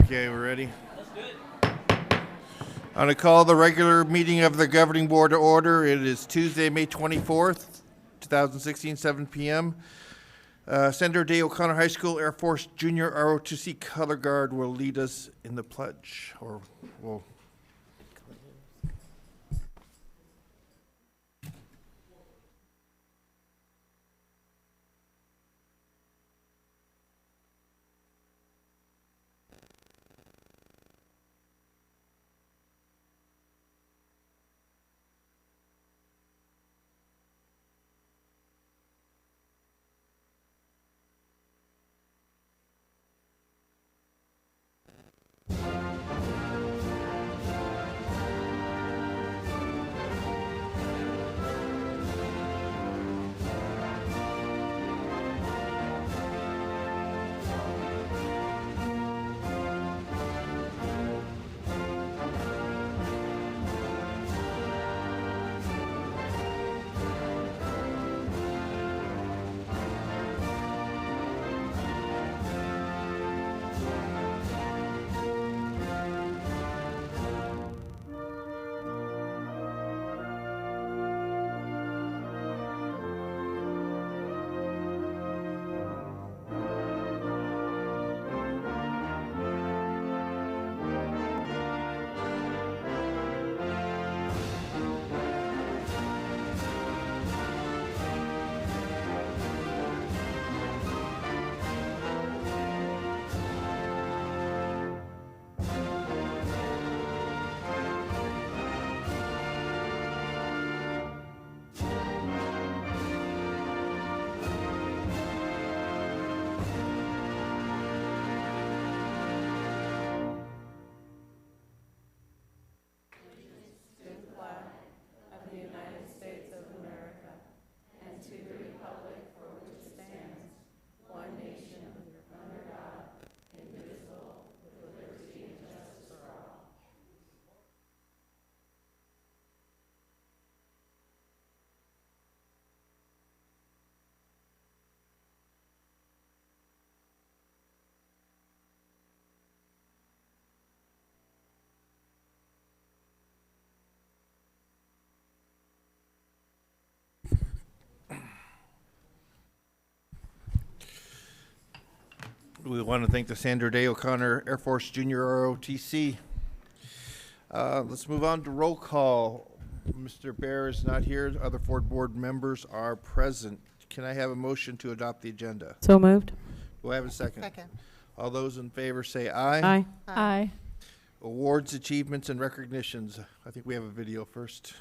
Okay, we're ready. I'm going to call the regular meeting of the Governing Board to order. It is Tuesday, May 24th, 2016, 7 p.m. Senator Day O'Connor High School Air Force Junior ROTC Color Guard will lead us in the pledge, or will. We want to thank the Sandra Day O'Connor Air Force Junior ROTC. Let's move on to roll call. Mr. Bear is not here. Other board members are present. Can I have a motion to adopt the agenda? So moved. Do I have a second? Second. All those in favor say aye. Aye. Aye. Awards, achievements, and recognitions. I think we have a video first.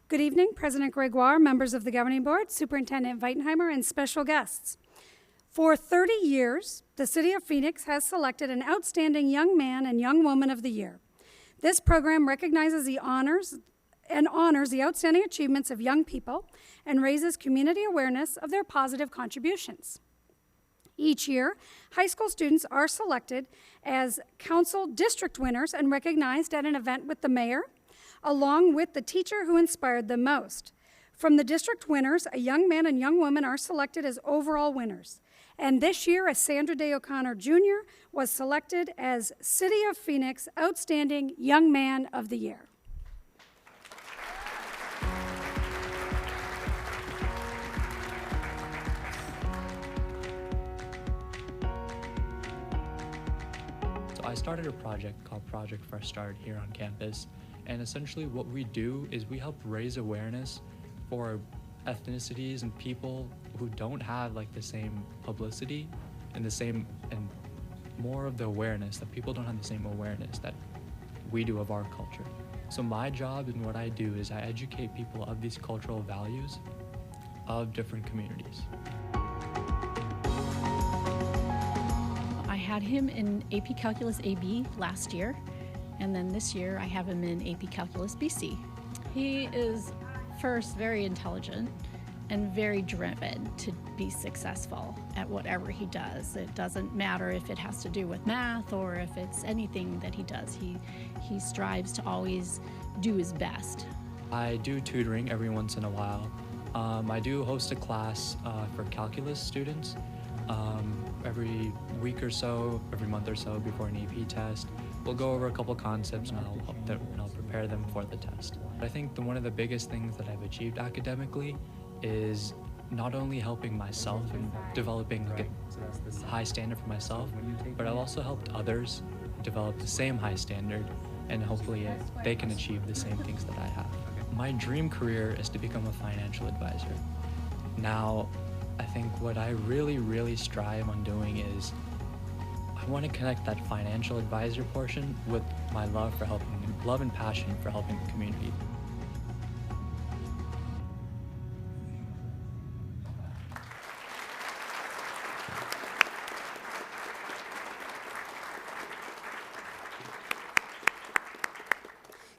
Good evening, President Gregoire, members of the Governing Board, Superintendent Weitenheimer, and special guests. For 30 years, the City of Phoenix has selected an outstanding young man and young woman of the year. This program recognizes the honors the outstanding achievements of young people and raises community awareness of their positive contributions. Each year, high school students are selected as council district winners and recognized at an event with the mayor, along with the teacher who inspired them most. From the district winners, a young man and young woman are selected as overall winners. And this year, a Sandra Day O'Connor Jr. was selected as City of Phoenix Outstanding Young Man of the Year. So I started a project called Project Fresh Start here on campus. And essentially what we do is we help raise awareness for ethnicities and people who don't have like the same publicity and the same and more of the awareness, that people don't have the same awareness that we do of our culture. So my job and what I do is I educate people of these cultural values of different communities. I had him in AP Calculus AB last year. And then this year I have him in AP Calculus BC. He is first very intelligent and very driven to be successful at whatever he does. It doesn't matter if it has to do with math or if it's anything that he does. He strives to always do his best. I do tutoring every once in a while, I do host a class for calculus students every week or so, every month or so before an AP test. We'll go over a couple concepts and I'll prepare them for the test. I think one of the biggest things that I've achieved academically is not only helping myself and developing like a high standard for myself, but I've also helped others develop the same high standard, and hopefully they can achieve the same things that I have. My dream career is to become a financial advisor. Now, I think what I really strive on doing is I want to connect that financial advisor portion with my love and passion for helping the community.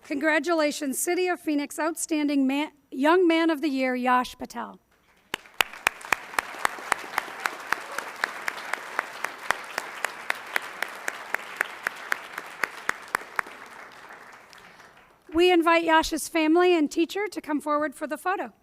Congratulations, City of Phoenix Outstanding Young Man of the Year, Yash Patel. We invite Yash's family and teacher to come forward for the photo.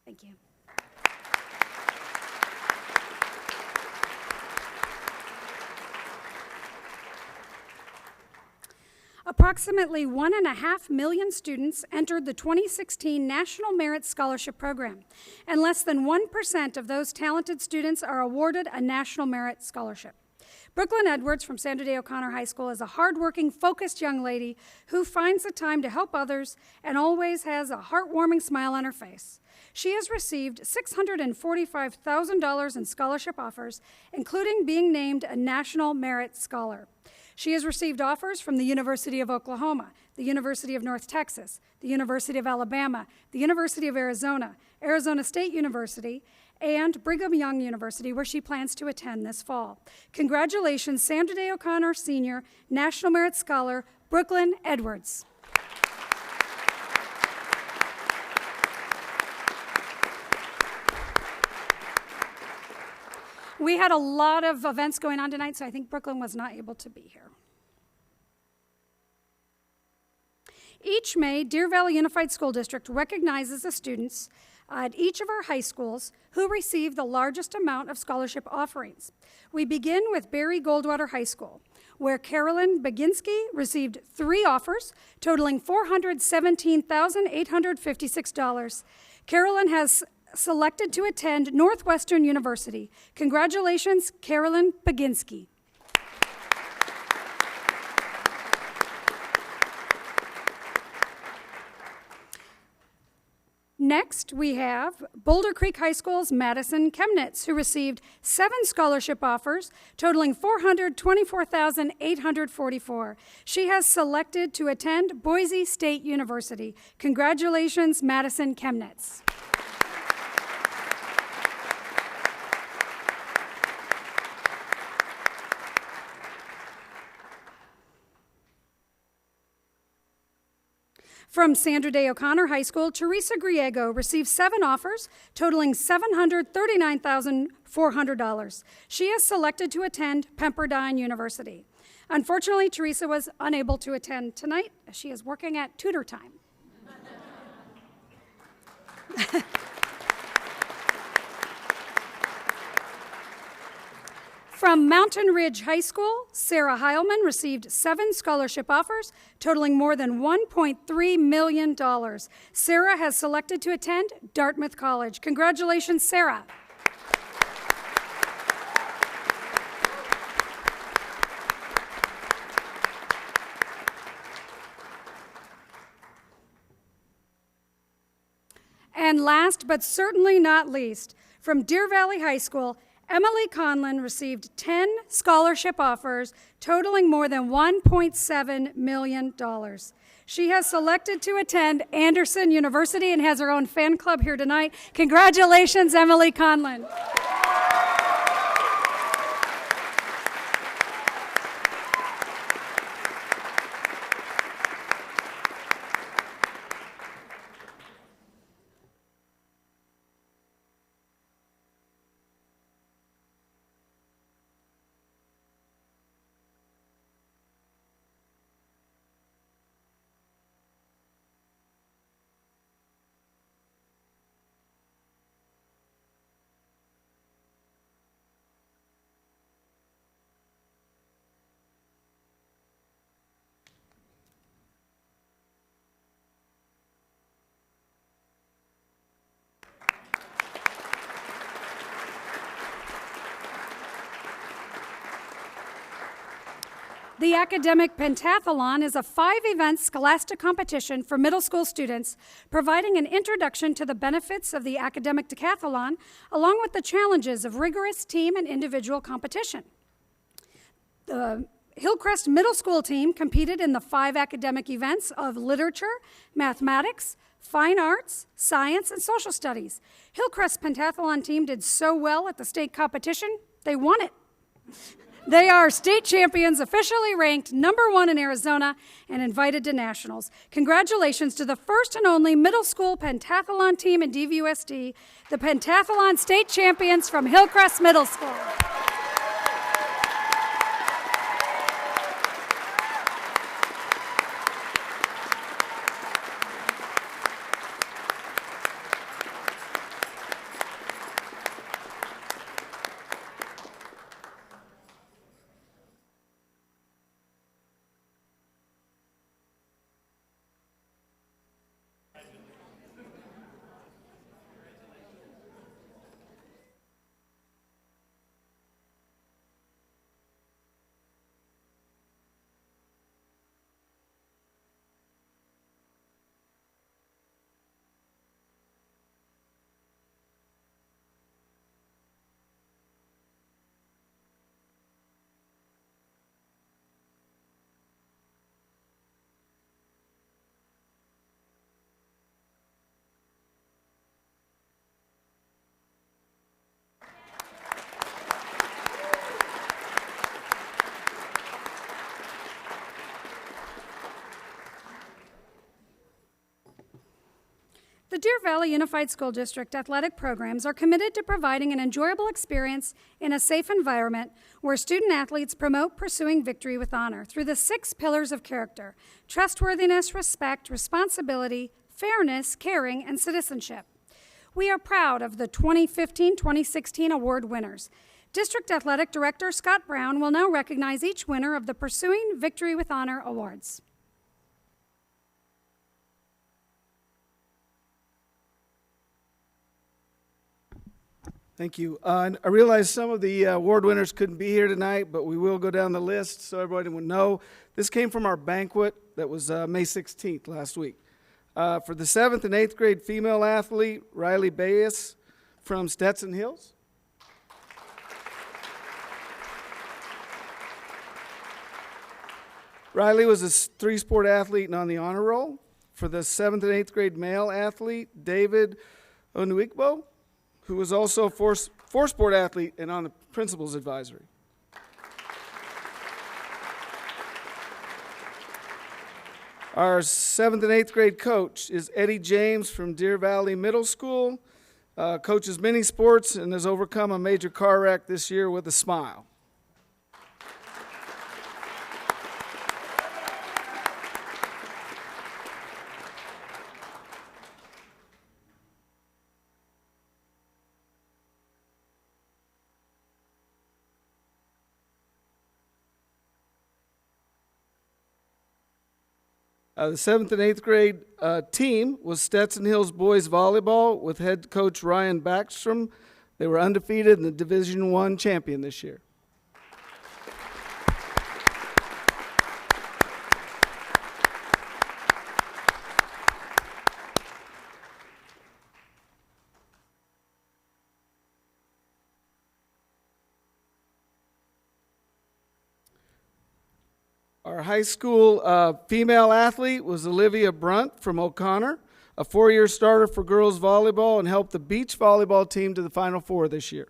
Thank you. Approximately 1.5 million students entered the 2016 National Merit Scholarship Program, and less than 1% of those talented students are awarded a National Merit Scholarship. Brooklyn Edwards from Sandra Day O'Connor High School is a hardworking, focused young lady who finds the time to help others and always has a heartwarming smile on her face. She has received $645,000 in scholarship offers, including being named a National Merit Scholar. She has received offers from the University of Oklahoma, the University of North Texas, the University of Alabama, the University of Arizona, Arizona State University, and Brigham Young University, where she plans to attend this fall. Congratulations, Sandra Day O'Connor Sr., National Merit Scholar, Brooklyn Edwards. We had a lot of events going on tonight, so I think Brooklyn was not able to be here. Each May, Deer Valley Unified School District recognizes the students at each of our high schools who receive the largest amount of scholarship offerings. We begin with Barry Goldwater High School, where Carolyn Baginski received 3 offers, totaling $417,856. Carolyn has selected to attend Northwestern University. Congratulations, Carolyn Baginski. Next, we have Boulder Creek High School's Madison Chemnitz, who received 7 scholarship offers, totaling $424,844. She has selected to attend Boise State University. Congratulations, Madison Chemnitz. From Sandra Day O'Connor High School, Teresa Griego received 7 offers, totaling $739,400. She is selected to attend Pepperdine University. Unfortunately, Teresa was unable to attend tonight, as she is working at tutor time. From Mountain Ridge High School, Sarah Heilman received 7 scholarship offers, totaling more than $1.3 million. Sarah has selected to attend Dartmouth College. Congratulations, Sarah. And last, but certainly not least, from Deer Valley High School, Emily Conlon received 10 scholarship offers totaling more than $1.7 million. She has selected to attend Anderson University and has her own fan club here tonight. Congratulations, Emily Conlon. The Academic Pentathlon is a 5-event scholastic competition for middle school students, providing an introduction to the benefits of the academic decathlon, along with the challenges of rigorous team and individual competition. The Hillcrest Middle School team competed in the 5 academic events of literature, mathematics, fine arts, science, and social studies. Hillcrest Pentathlon team did so well at the state competition, they won it. They are state champions, officially ranked #1 in Arizona, and invited to nationals. Congratulations to the first and only middle school pentathlon team in DVUSD, the pentathlon state champions from Hillcrest Middle School. The Deer Valley Unified School District athletic programs are committed to providing an enjoyable experience in a safe environment where student athletes promote pursuing victory with honor through the 6 pillars of character: trustworthiness, respect, responsibility, fairness, caring, and citizenship. We are proud of the 2015-2016 award winners. District Athletic Director Scott Brown will now recognize each winner of the Pursuing Victory with Honor Awards. Thank you. I realize some of the award winners couldn't be here tonight, but we will go down the list so everybody would know. This came from our banquet that was May 16th last week. For the 7th and 8th grade female athlete, Riley Bayes from Stetson Hills. Riley was a 3-sport athlete and on the honor roll. For the 7th and 8th grade male athlete, David Onuigbo, who was also a 4-sport athlete and on the principal's advisory. Our 7th and 8th grade coach is Eddie James from Deer Valley Middle School. Coaches many sports and has overcome a major car wreck this year with a smile. The 7th and 8th grade team was Stetson Hills Boys Volleyball with head coach Ryan Backstrom. They were undefeated and the Division I champion this year. Our high school female athlete was Olivia Brunt from O'Connor, a 4-year starter for girls volleyball and helped the beach volleyball team to the Final Four this year.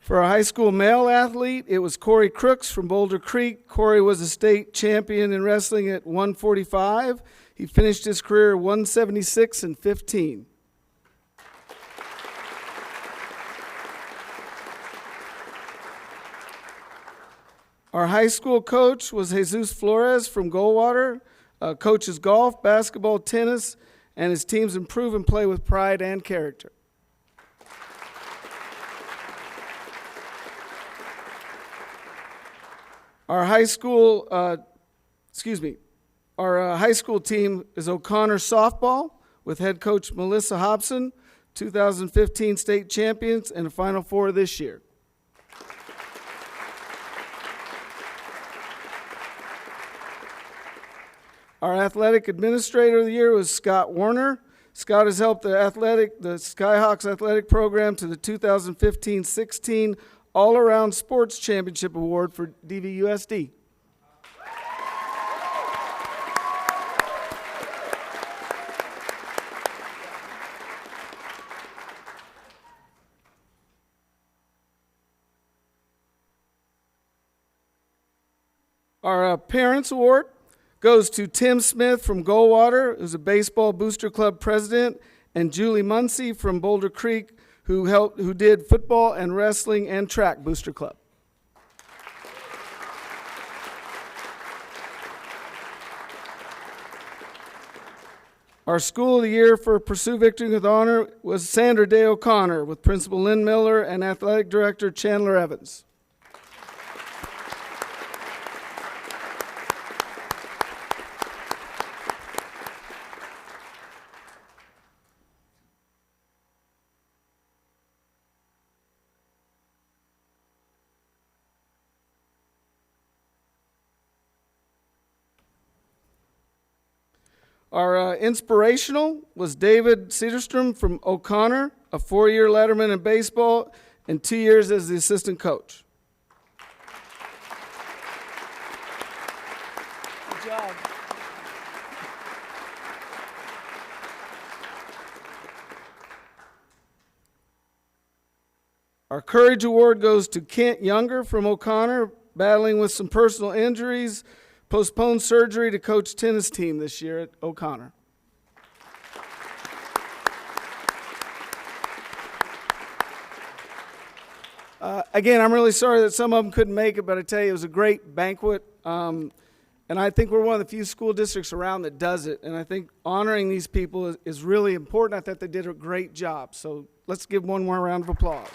For our high school male athlete, it was Corey Crooks from Boulder Creek. Corey was a state champion in wrestling at 145. He finished his career 176 and 15. Our high school coach was Jesus Flores from Goldwater. Coaches golf, basketball, tennis, and his teams improve and play with pride and character. Our high school, our high school team is O'Connor softball with head coach Melissa Hobson, 2015 state champions and a Final Four this year. Our athletic administrator of the year was Scott Warner. Scott has helped the Skyhawks athletic program to the 2015-16 All-Around Sports Championship Award for DVUSD. Our Parents Award goes to Tim Smith from Goldwater, who's a baseball booster club president, and Julie Muncie from Boulder Creek, who did football and wrestling and track booster club. Our School of the Year for Pursue Victory with Honor was Sandra Day O'Connor with Principal Lynn Miller and Athletic Director Chandler Evans. Our inspirational was David Cederstrom from O'Connor, a 4-year letterman in baseball and 2 years as the assistant coach. Good job. Our Courage Award goes to Kent Younger from O'Connor, battling with some personal injuries, postponed surgery to coach tennis team this year at O'Connor. Again, I'm really sorry that some of them couldn't make it, but I tell you, it was a great banquet. And I think we're one of the few school districts around that does it. And I think honoring these people is really important. I thought they did a great job. So let's give one more round of applause.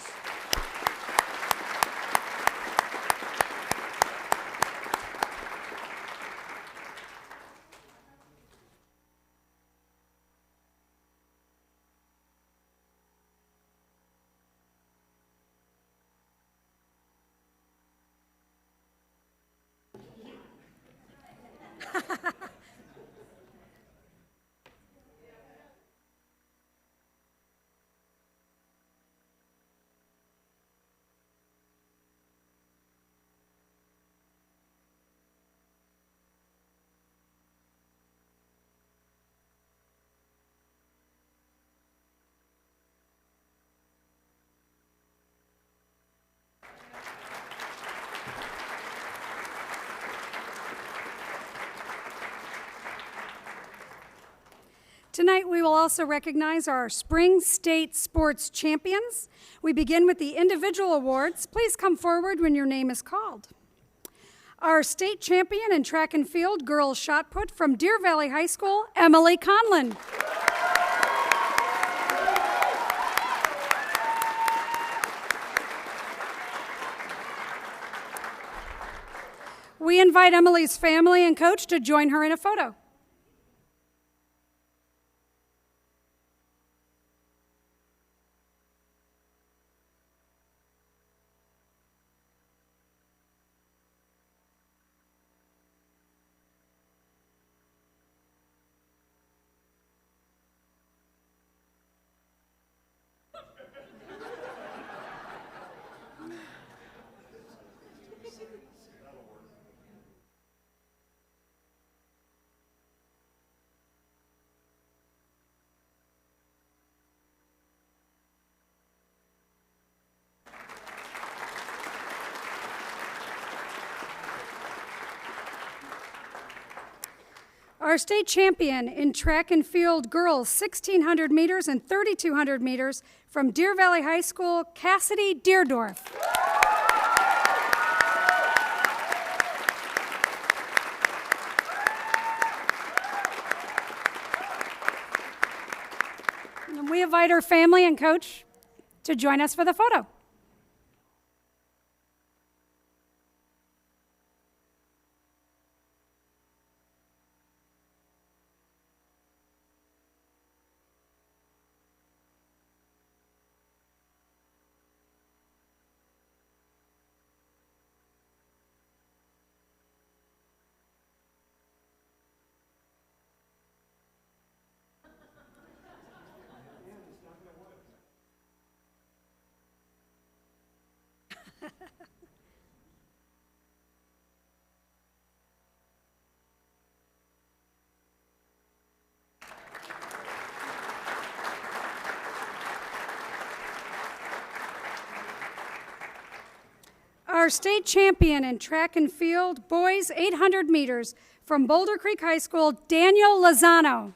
Tonight, we will also recognize our Spring State Sports Champions. We begin with the individual awards. Please come forward when your name is called. Our state champion in track and field girls shot put from Deer Valley High School, Emily Conlon. We invite Emily's family and coach to join her in a photo. Our state champion in track and field girls 1,600 meters and 3,200 meters from Deer Valley High School, Cassidy Deerdorf. And we invite her family and coach to join us for the photo. Our state champion in track and field, boys 800 meters from Boulder Creek High School, Daniel Lozano.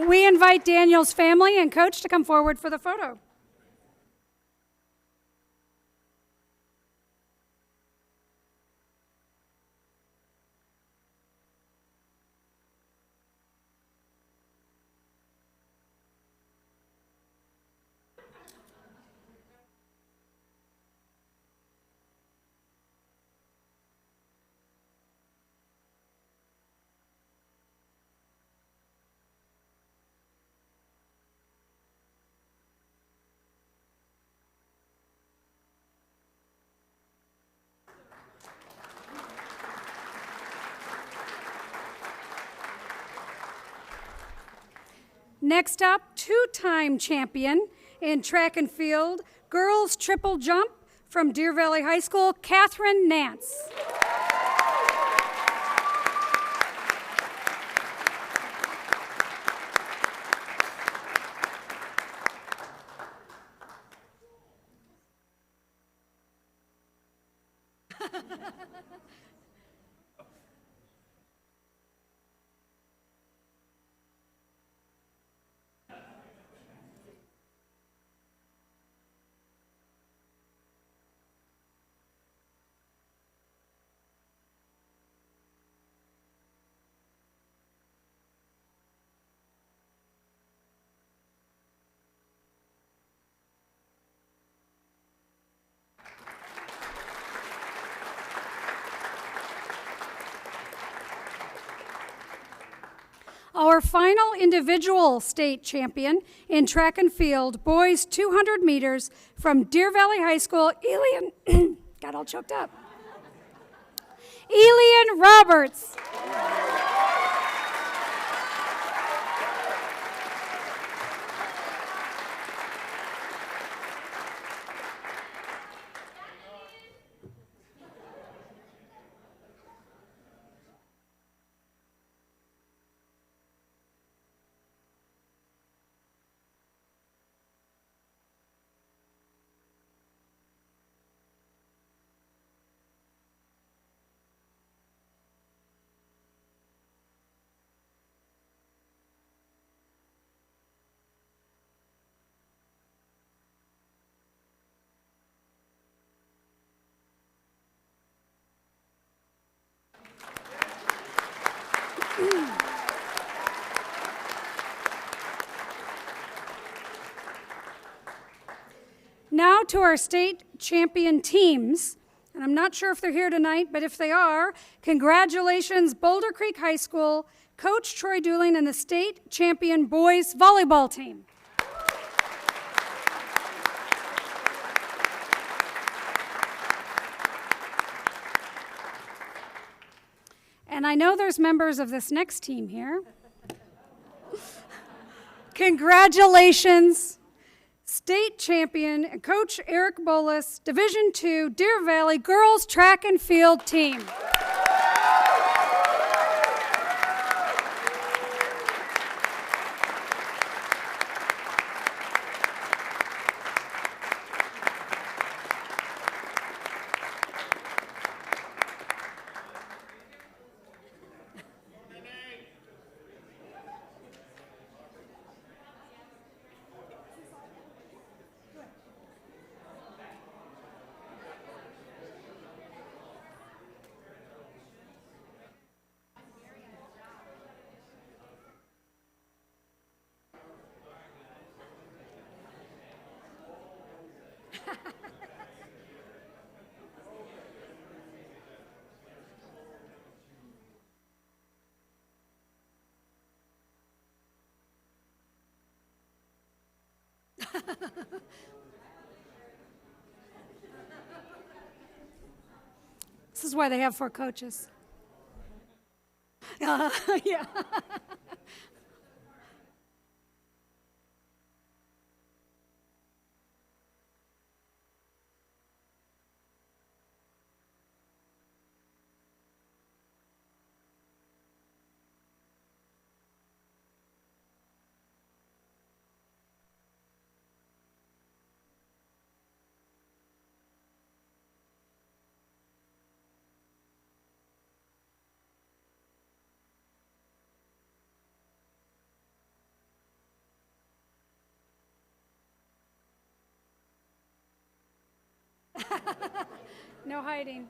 We invite Daniel's family and coach to come forward for the photo. Next up, two-time champion in track and field, girls triple jump from Deer Valley High School, Catherine Nance. Our final individual state champion in track and field, boys 200 meters from Deer Valley High School, Elian, got all choked up. Elian Roberts. Now to our state champion teams, and I'm not sure if they're here tonight, but if they are, congratulations, Boulder Creek High School, Coach Troy Dooling and the state champion boys volleyball team. And I know there's members of this next team here. Congratulations, state champion, Coach Eric Bolus, Division II Deer Valley Girls Track and Field Team. This is why they have 4 coaches. Yeah. No hiding.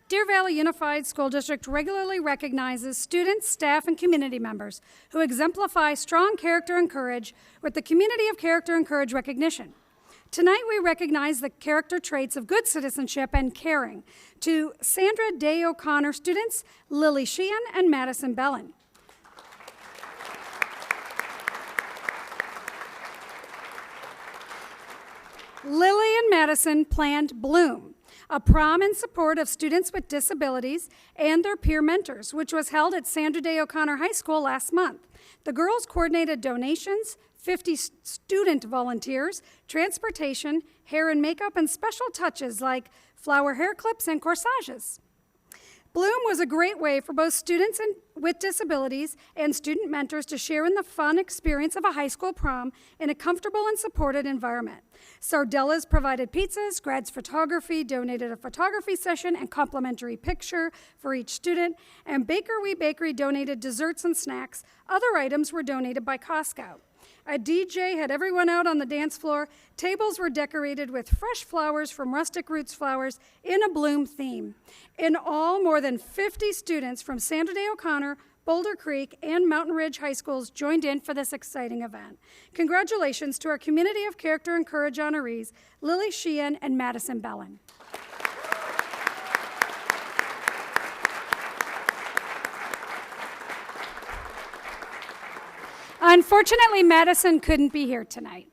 Deer Valley Unified School District regularly recognizes students, staff, and community members who exemplify strong character and courage with the Community of Character and Courage recognition. Tonight, we recognize the character traits of good citizenship and caring to Sandra Day O'Connor students Lily Sheehan and Madison Bellin. Lily and Madison planned Bloom, a prom in support of students with disabilities and their peer mentors, which was held at Sandra Day O'Connor High School last month. The girls coordinated donations, 50 student volunteers, transportation, hair and makeup, and special touches like flower hair clips and corsages. Bloom was a great way for both students with disabilities and student mentors to share in the fun experience of a high school prom in a comfortable and supported environment. Sardella's provided pizzas, Grad's Photography donated a photography session and complimentary picture for each student, and Baker Wee Bakery donated desserts and snacks. Other items were donated by Costco. A DJ had everyone out on the dance floor. Tables were decorated with fresh flowers from Rustic Roots Flowers in a Bloom theme. In all, more than 50 students from Sandra Day O'Connor, Boulder Creek, and Mountain Ridge High Schools joined in for this exciting event. Congratulations to our Community of Character and Courage honorees, Lily Sheehan and Madison Bellin. Unfortunately, Madison couldn't be here tonight.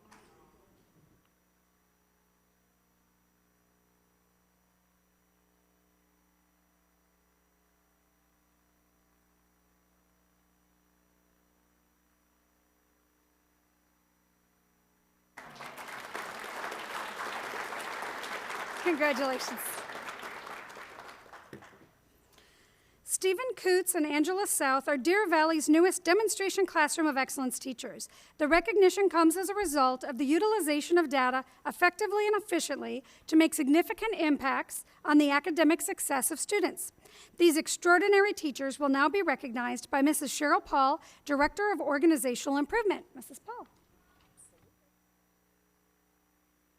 Congratulations. Stephen Coots and Angela South are Deer Valley's newest demonstration classroom of excellence teachers. The recognition comes as a result of the utilization of data effectively and efficiently to make significant impacts on the academic success of students. These extraordinary teachers will now be recognized by Mrs. Cheryl Paul, Director of Organizational Improvement. Mrs. Paul.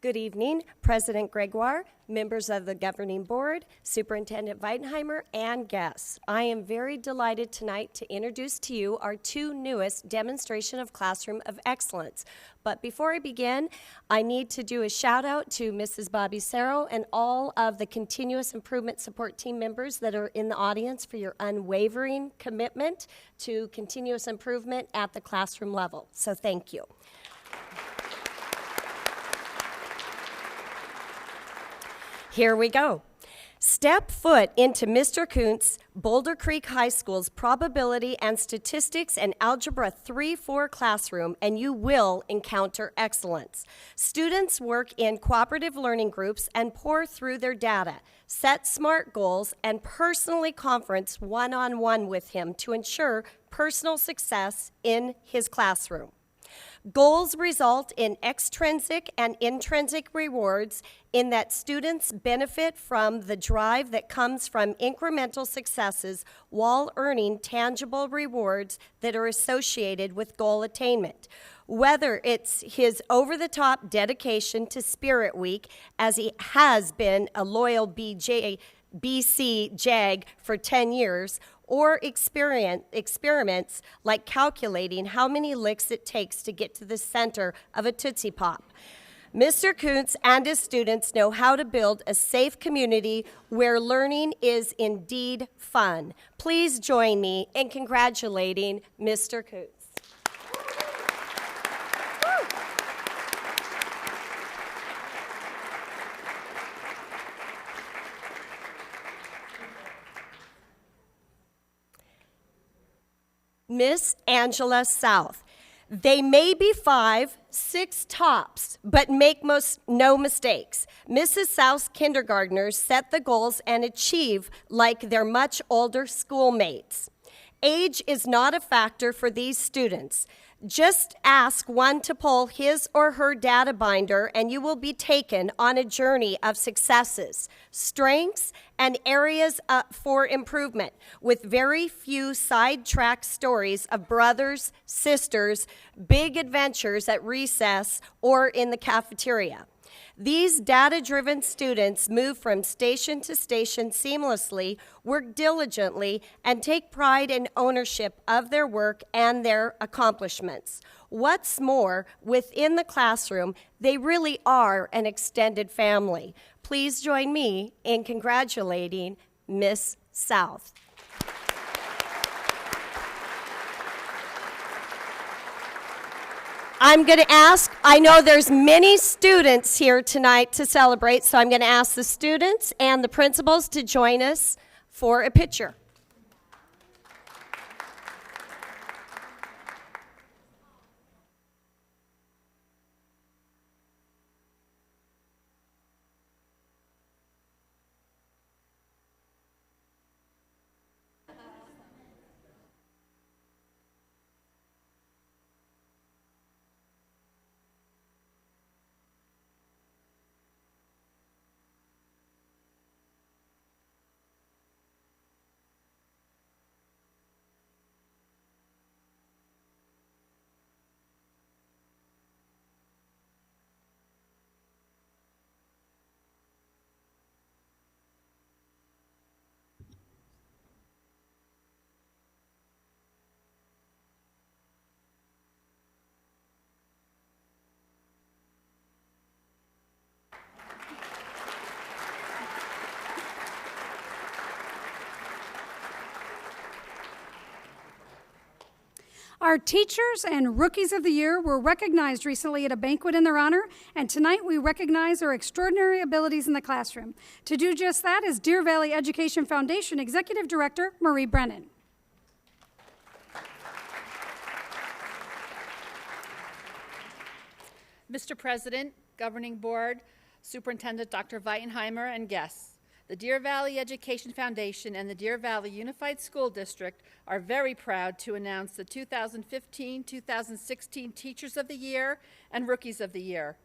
Good evening, President Gregoire, members of the Governing Board, Superintendent Weidenheimer, and guests. I am very delighted tonight to introduce to you our 2 newest demonstration of Classroom of Excellence. But before I begin, I need to do a shout out to Mrs. Bobby Cerro and all of the Continuous Improvement Support Team members that are in the audience for your unwavering commitment to continuous improvement at the classroom level. So thank you. Here we go. Step foot into Mr. Kuntz, Boulder Creek High School's Probability and Statistics and Algebra 3-4 classroom, and you will encounter excellence. Students work in cooperative learning groups and pore through their data, set SMART goals, and personally conference one-on-one with him to ensure personal success in his classroom. Goals result in extrinsic and intrinsic rewards in that students benefit from the drive that comes from incremental successes while earning tangible rewards that are associated with goal attainment. Whether it's his over-the-top dedication to Spirit Week, as he has been a loyal BC JAG for 10 years, or experiments like calculating how many licks it takes to get to the center of a Tootsie Pop. Mr. Kuntz and his students know how to build a safe community where learning is indeed fun. Please join me in congratulating Mr. Kuntz. Miss Angela South. They may be 5, 6 tops, but make no mistakes. Mrs. South's kindergartners set the goals and achieve like their much older schoolmates. Age is not a factor for these students. Just ask one to pull his or her data binder and you will be taken on a journey of successes, strengths, and areas for improvement with very few sidetrack stories of brothers, sisters, big adventures at recess or in the cafeteria. These data-driven students move from station to station seamlessly, work diligently, and take pride and ownership of their work and their accomplishments. What's more, within the classroom, they really are an extended family. Please join me in congratulating Miss South. I'm going to ask, I know there's many students here tonight to celebrate, so I'm going to ask the students and the principals to join us for a picture. Our teachers and rookies of the year were recognized recently at a banquet in their honor, and tonight we recognize their extraordinary abilities in the classroom. To do just that is Deer Valley Education Foundation Executive Director Marie Brennan. Mr. President, Governing Board, Superintendent Dr. Weitenheimer, and guests, the Deer Valley Education Foundation and the Deer Valley Unified School District are very proud to announce the 2015-2016 Teachers of the Year and Rookies of the Year.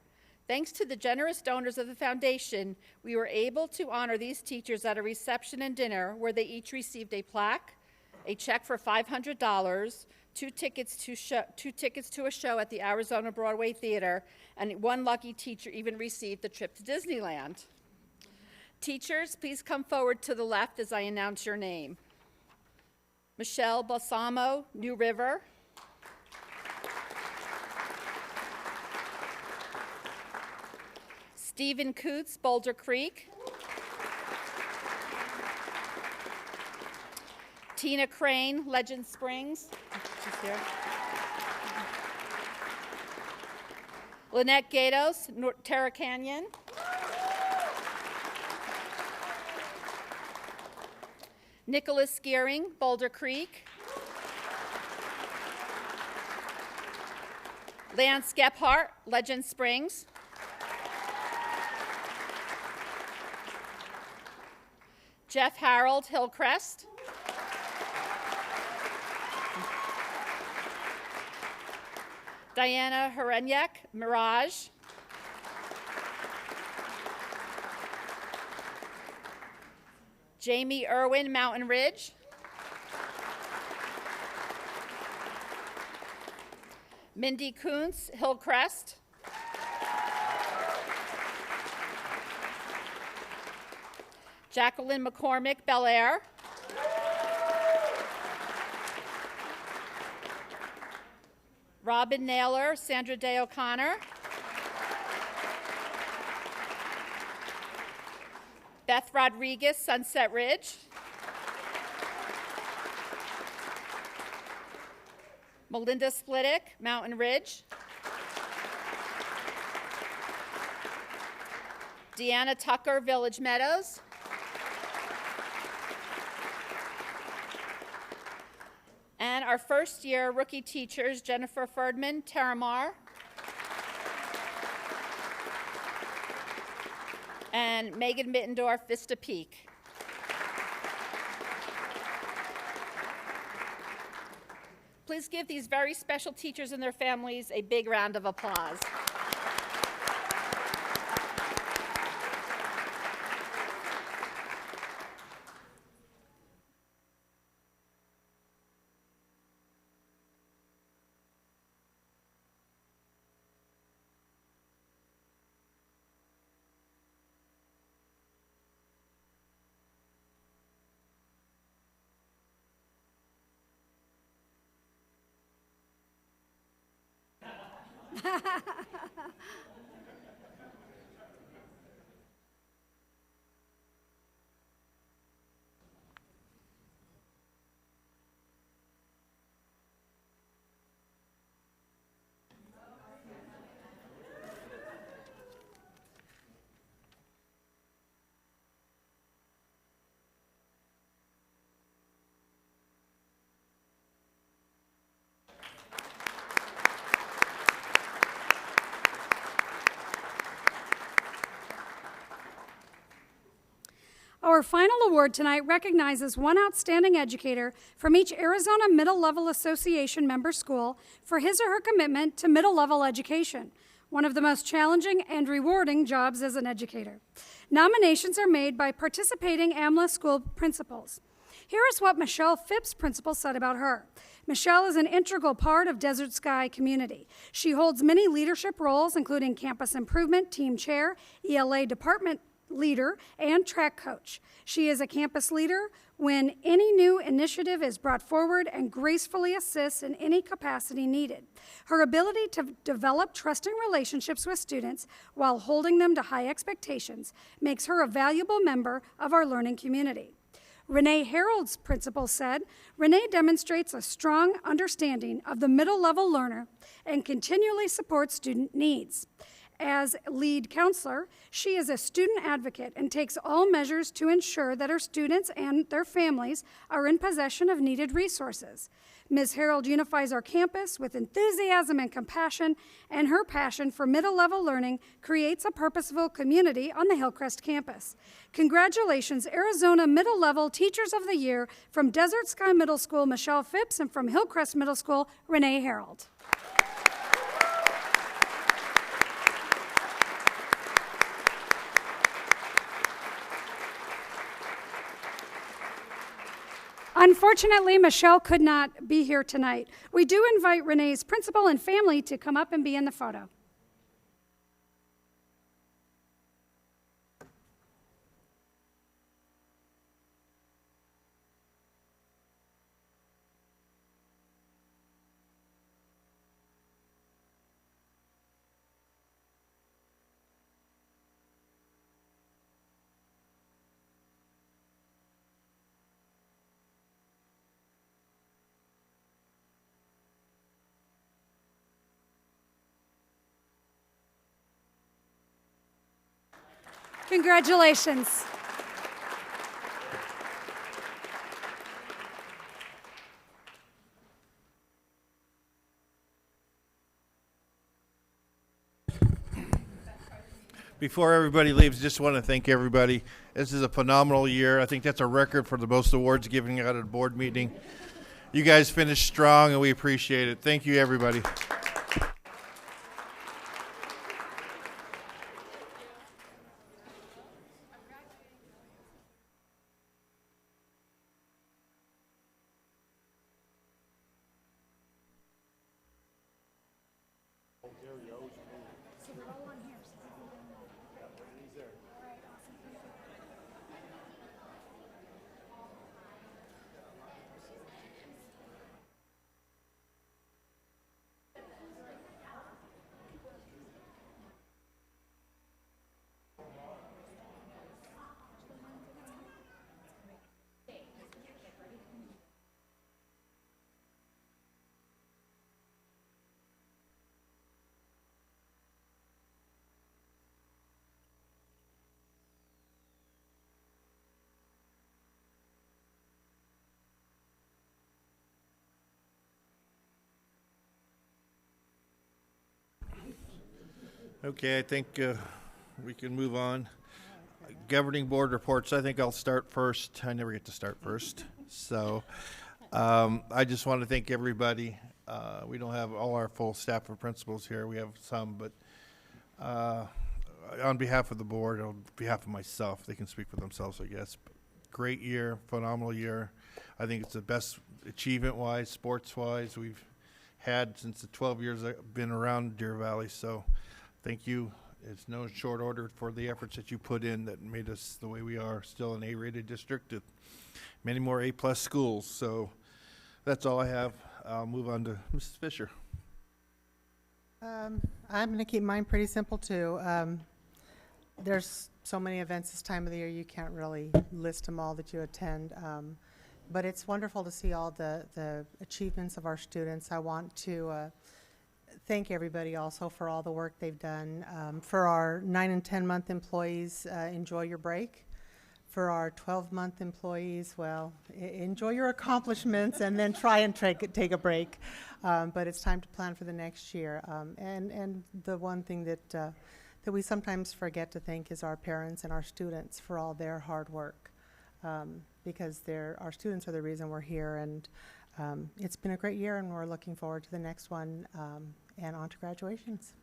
Thanks to the generous donors of the foundation, we were able to honor these teachers at a reception and dinner where they each received a plaque, a check for $500, two tickets to a show at the Arizona Broadway Theater, and one lucky teacher even received a trip to Disneyland. Teachers, please come forward to the left as I announce your name. Michelle Balsamo, New River. Stephen Coots, Boulder Creek. Tina Crane, Legend Springs. She's here. Lynette Gatos, Terra Canyon. Nicholas Gearing, Boulder Creek. Lance Gephardt, Legend Springs. Jeff Harold, Hillcrest. Diana Herenyek, Mirage. Jamie Irwin, Mountain Ridge. Mindy Kuntz, Hillcrest. Jacqueline McCormick, Bel Air. Robin Naylor, Sandra Day O'Connor. Beth Rodriguez, Sunset Ridge. Melinda Splittick, Mountain Ridge. Deanna Tucker, Village Meadows. And our first year rookie teachers, Jennifer Ferdman, Terramar. And Megan Mittendorf, Vista Peak. Please give these very special teachers and their families a big round of applause. Our final award tonight recognizes one outstanding educator from each Arizona Middle Level Association member school for his or her commitment to middle level education, one of the most challenging and rewarding jobs as an educator. Nominations are made by participating AMLA school principals. Here is what Michelle Phipps, principal, said about her. Michelle is an integral part of Desert Sky community. She holds many leadership roles, including campus improvement, team chair, ELA department leader, and track coach. She is a campus leader when any new initiative is brought forward and gracefully assists in any capacity needed. Her ability to develop trusting relationships with students while holding them to high expectations makes her a valuable member of our learning community. Renee Harold's principal said, Renee demonstrates a strong understanding of the middle-level learner and continually supports student needs. As lead counselor, she is a student advocate and takes all measures to ensure that her students and their families are in possession of needed resources. Ms. Harold unifies our campus with enthusiasm and compassion, and her passion for middle-level learning creates a purposeful community on the Hillcrest campus. Congratulations, Arizona Middle-Level Teachers of the Year from Desert Sky Middle School, Michelle Phipps, and from Hillcrest Middle School, Renee Harold. Unfortunately, Michelle could not be here tonight. We do invite Renee's principal and family to come up and be in the photo. Congratulations. Before everybody leaves, just want to thank everybody. This is a phenomenal year. I think that's a record for the most awards given out at a board meeting. You guys finished strong, and we appreciate it. Thank you, everybody. Okay, I think we can move on. Governing board reports, I think I'll start first. I never get to start first. So I just want to thank everybody. We don't have all our full staff of principals here. We have some, but on behalf of the board, on behalf of myself, they can speak for themselves, I guess. Great year, phenomenal year. I think it's the best achievement-wise, sports-wise we've had since the 12 years I've been around Deer Valley. So thank you. It's no short order for the efforts that you put in that made us the way we are, still an A-rated district with many more A-plus schools. So that's all I have. I'll move on to Mrs. Fisher. I'm going to keep mine pretty simple, too. There's so many events this time of the year, you can't really list them all that you attend. But it's wonderful to see all the achievements of our students. I want to thank everybody also for all the work they've done. For our 9 and 10-month employees, enjoy your break. For our 12-month employees, well, enjoy your accomplishments and then try and take a break. But it's time to plan for the next year. And the one thing that we sometimes forget to thank is our parents and our students for all their hard work. Because our students are the reason we're here, and it's been a great year, and we're looking forward to the next one and on to graduations.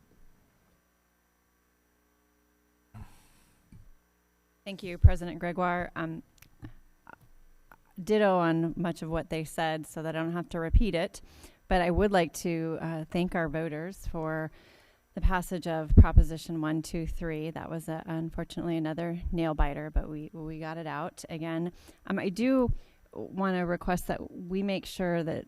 Thank you, President Gregoire. Ditto on much of what they said, so that I don't have to repeat it, but I would like to thank our voters for the passage of Proposition 123. That was unfortunately another nail biter, but we got it out again. I do want to request that we make sure that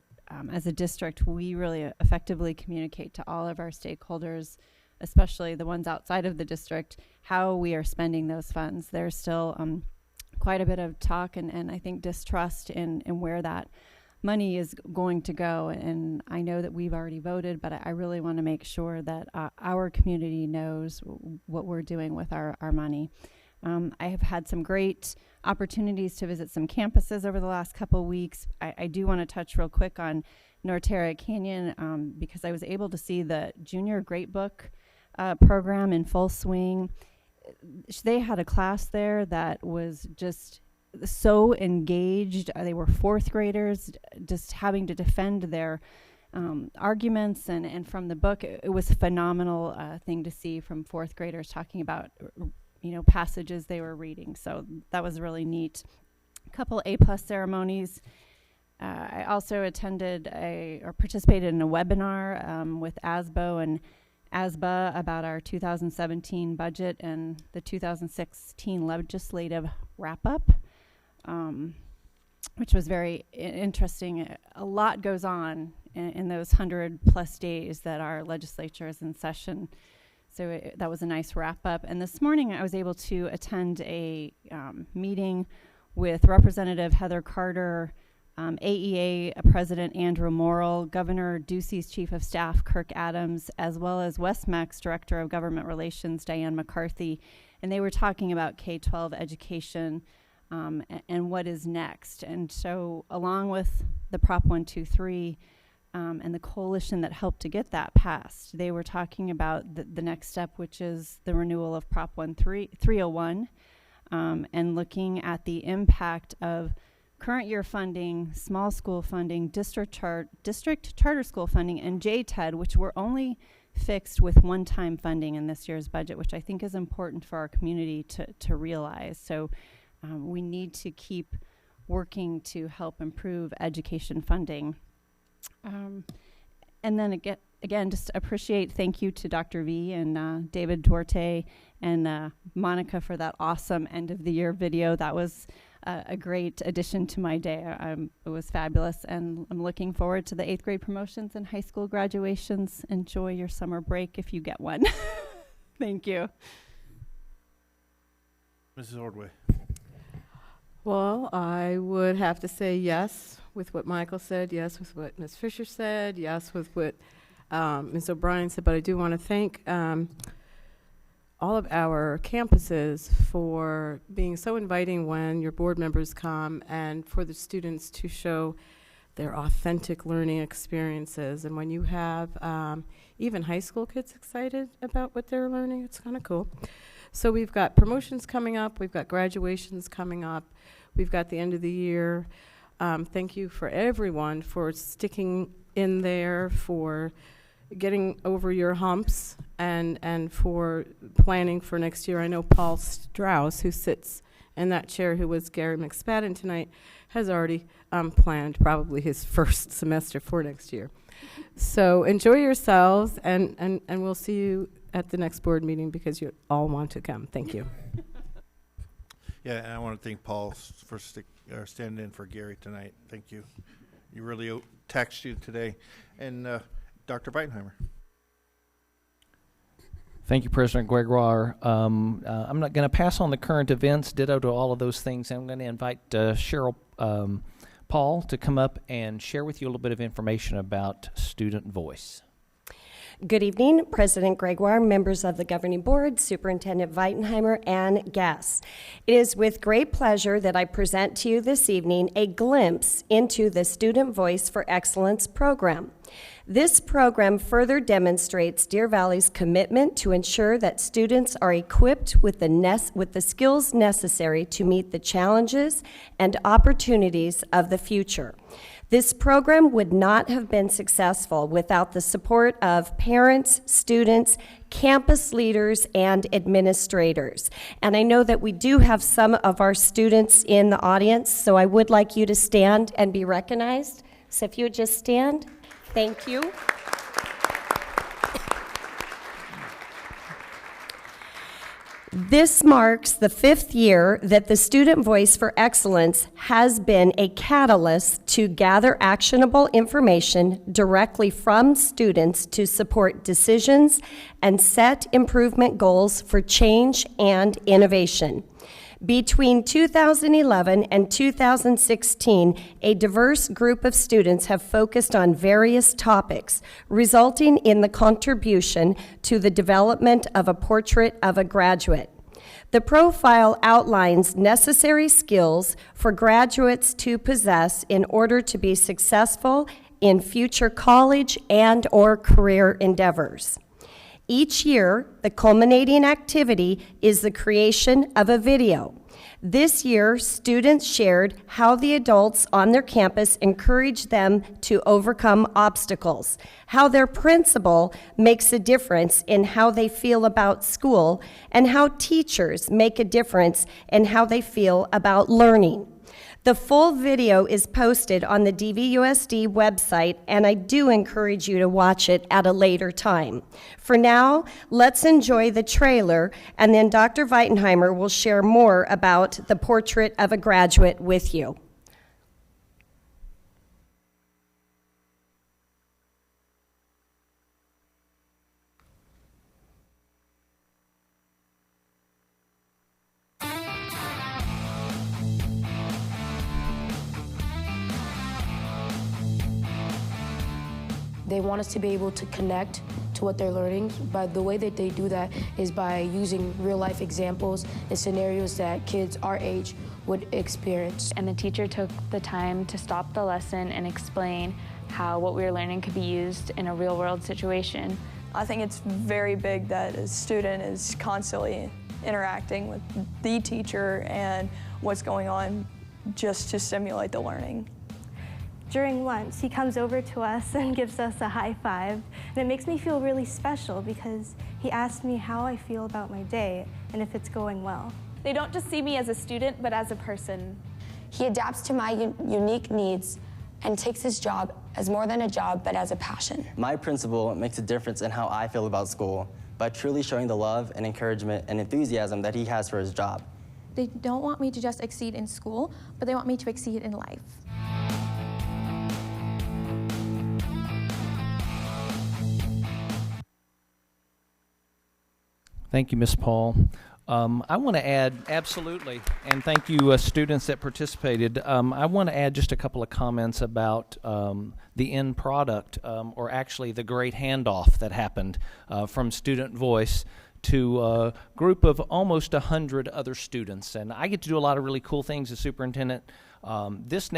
as a district we really effectively communicate to all of our stakeholders, especially the ones outside of the district, how we are spending those funds. There's still quite a bit of talk and I think distrust in where that money is going to go, and I know that we've already voted, but I really want to make sure that our community knows what we're doing with our money. I have had some great opportunities to visit some campuses over the last couple weeks. I do want to touch real quick on Norterra Canyon because I was able to see the Junior Great Book program in full swing. They had a class there that was just so engaged. They were fourth graders just having to defend their arguments and from the book. It was a phenomenal thing to see from fourth graders talking about passages they were reading. So that was really neat. A couple A+ ceremonies. I also attended or participated in a webinar with ASBO and ASBA about our 2017 budget and the 2016 legislative wrap-up, which was very interesting. A lot goes on in those 100+ days that our legislature is in session. So that was a nice wrap-up. And this morning I was able to attend a meeting with Representative Heather Carter, AEA President Andrew Morrill, Governor Ducey's Chief of Staff Kirk Adams, as well as Westmac's Director of Government Relations Diane McCarthy, and they were talking about K-12 education and what is next. And so along with the Prop 123, and the coalition that helped to get that passed. They were talking about the next step, which is the renewal of Prop 301, and looking at the impact of current year funding, small school funding, district charter school funding, and JTED, which were only fixed with one-time funding in this year's budget, which I think is important for our community to realize. So we need to keep working to help improve education funding. And then again, just appreciate, thank you to Dr. V and David Duarte and Monica for that awesome end of the year video. That was a great addition to my day. It was fabulous, and I'm looking forward to the 8th grade promotions and high school graduations. Enjoy your summer break if you get one. Thank you. Mrs. Ordway. Well, I would have to say yes with what Michael said, yes with what Ms. Fisher said, yes with what Ms. O'Brien said, but I do want to thank all of our campuses for being so inviting when your board members come, and for the students to show their authentic learning experiences. And when you have even high school kids excited about what they're learning, it's kind of cool. So we've got promotions coming up, we've got graduations coming up, we've got the end of the year. Thank you for everyone for sticking in there, for getting over your humps, and for planning for next year. I know Paul Strauss, who sits in that chair, who was Gary McSpadden tonight, has already planned probably his first semester for next year. So enjoy yourselves, and we'll see you at the next board meeting, because you all want to come. Thank you. Yeah, and I want to thank Paul for standing in for Gary tonight. Thank you. You really taxed you today. And Dr. Weidenheimer. Thank you, President Gregoire. I'm not going to pass on the current events, ditto to all of those things. I'm going to invite Cheryl Paul to come up and share with you a little bit of information about Student Voice. Good evening, President Gregoire, members of the Governing Board, Superintendent Weidenheimer, and guests. It is with great pleasure that I present to you this evening a glimpse into the Student Voice for Excellence program. This program further demonstrates Deer Valley's commitment to ensure that students are equipped with the skills necessary to meet the challenges and opportunities of the future. This program would not have been successful without the support of parents, students, campus leaders, and administrators. And I know that we do have some of our students in the audience, so I would like you to stand and be recognized. So if you would just stand. Thank you. This marks the 5th year that the Student Voice for Excellence has been a catalyst to gather actionable information directly from students to support decisions and set improvement goals for change and innovation. Between 2011 and 2016, a diverse group of students have focused on various topics, resulting in the contribution to the development of a portrait of a graduate. The profile outlines necessary skills for graduates to possess in order to be successful in future college and/or career endeavors. Each year, the culminating activity is the creation of a video. This year, students shared how the adults on their campus encourage them to overcome obstacles, how their principal makes a difference in how they feel about school, and how teachers make a difference in how they feel about learning. The full video is posted on the DVUSD website, and I do encourage you to watch it at a later time. For now, let's enjoy the trailer, and then Dr. Weidenheimer will share more about the portrait of a graduate with you. They want us to be able to connect to what they're learning, but the way that they do that is by using real-life examples and scenarios that kids our age would experience. And the teacher took the time to stop the lesson and explain how what we were learning could be used in a real-world situation. I think it's very big that a student is constantly interacting with the teacher and what's going on just to stimulate the learning. During lunch, he comes over to us and gives us a high five. And it makes me feel really special because he asks me how I feel about my day and if it's going well. They don't just see me as a student, but as a person. He adapts to my unique needs and takes his job as more than a job, but as a passion. My principal makes a difference in how I feel about school by truly showing the love and encouragement and enthusiasm that he has for his job. They don't want me to just exceed in school, but they want me to exceed in life. Thank you, Ms. Paul. I want to add, absolutely, and thank you, students that participated. I want to add just a couple of comments about the end product, or actually the great handoff that happened from Student Voice to a group of almost 100 other students. And I get to do a lot of really cool things as superintendent. This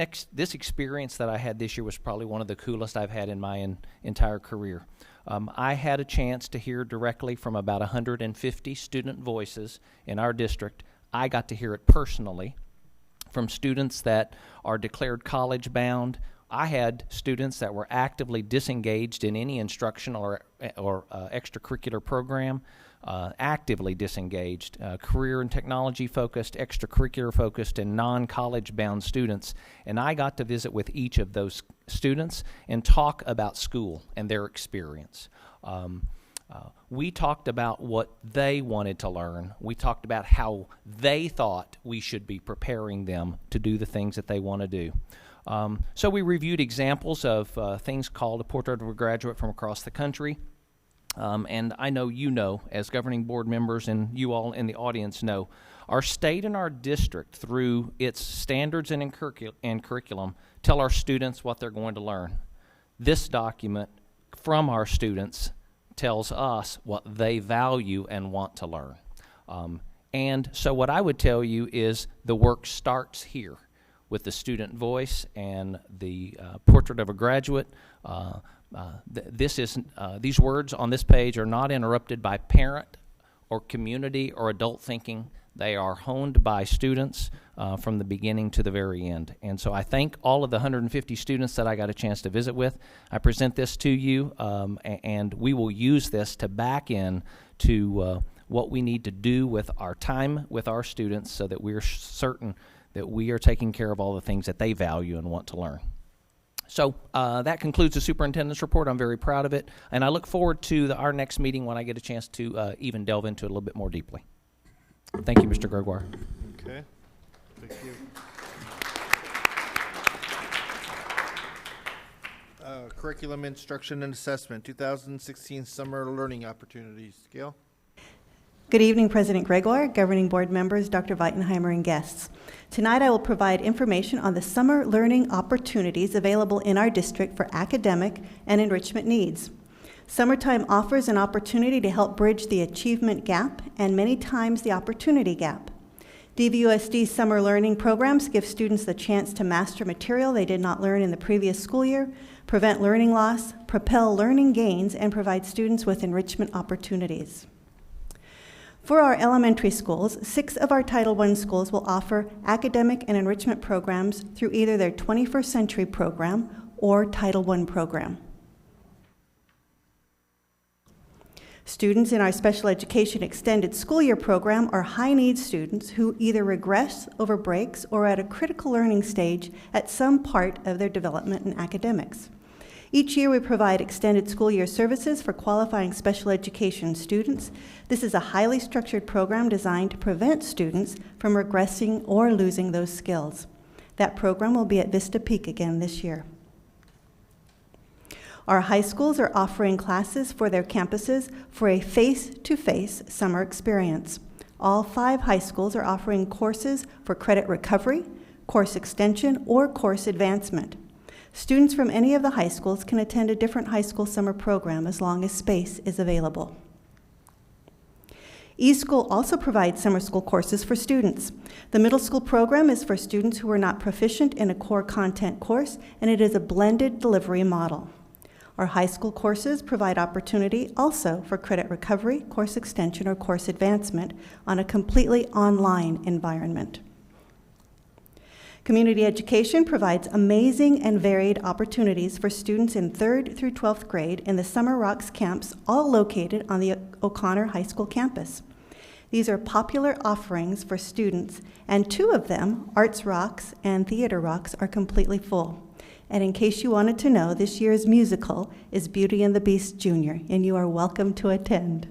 experience that I had this year was probably one of the coolest I've had in my entire career. I had a chance to hear directly from about 150 student voices in our district. I got to hear it personally from students that are declared college bound. I had students that were actively disengaged in any instructional or extracurricular program, actively disengaged, career and technology focused, extracurricular focused, and non-college bound students. And I got to visit with each of those students and talk about school and their experience. We talked about what they wanted to learn. We talked about how they thought we should be preparing them to do the things that they want to do. So we reviewed examples of things called a portrait of a graduate from across the country. And I know you know, as governing board members and you all in the audience know, our state and our district, through its standards and curriculum, tell our students what they're going to learn. This document from our students tells us what they value and want to learn. And so what I would tell you is the work starts here with the student voice and the portrait of a graduate. These words on this page are not interrupted by parent or community or adult thinking. They are honed by students from the beginning to the very end. And so I thank all of the 150 students that I got a chance to visit with. I present this to you, and we will use this to back in to what we need to do with our time with our students so that we're certain that we are taking care of all the things that they value and want to learn. So that concludes the superintendent's report. I'm very proud of it, and I look forward to our next meeting when I get a chance to even delve into it a little bit more deeply. Thank you, Mr. Gregoire. Okay. Thank you. Curriculum Instruction and Assessment, 2016 Summer Learning Opportunities. Gail? Good evening, President Gregoire, governing board members, Dr. Weitenheimer, and guests. Tonight I will provide information on the summer learning opportunities available in our district for academic and enrichment needs. Summertime offers an opportunity to help bridge the achievement gap and many times the opportunity gap. DVUSD summer learning programs give students the chance to master material they did not learn in the previous school year, prevent learning loss, propel learning gains, and provide students with enrichment opportunities. For our elementary schools, 6 of our Title I schools will offer academic and enrichment programs through either their 21st Century program or Title I program. Students in our Special Education Extended School Year program are high-need students who either regress over breaks or are at a critical learning stage at some part of their development in academics. Each year we provide extended school year services for qualifying special education students. This is a highly structured program designed to prevent students from regressing or losing those skills. That program will be at Vista Peak again this year. Our high schools are offering classes for their campuses for a face-to-face summer experience. All 5 high schools are offering courses for credit recovery, course extension, or course advancement. Students from any of the high schools can attend a different high school summer program as long as space is available. eSchool also provides summer school courses for students. The middle school program is for students who are not proficient in a core content course, and it is a blended delivery model. Our high school courses provide opportunity also for credit recovery, course extension, or course advancement on a completely online environment. Community education provides amazing and varied opportunities for students in 3rd through 12th grade in the Summer Rocks camps, all located on the O'Connor High School campus. These are popular offerings for students, and 2 of them, Arts Rocks and Theater Rocks, are completely full. And in case you wanted to know, this year's musical is Beauty and the Beast Jr., and you are welcome to attend.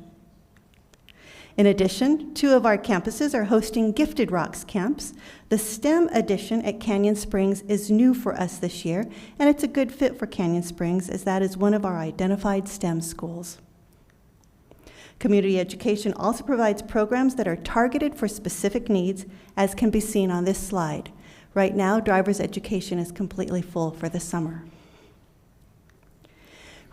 In addition, 2 of our campuses are hosting Gifted Rocks camps. The STEM edition at Canyon Springs is new for us this year, and it's a good fit for Canyon Springs as that is one of our identified STEM schools. Community education also provides programs that are targeted for specific needs, as can be seen on this slide. Right now, driver's education is completely full for the summer.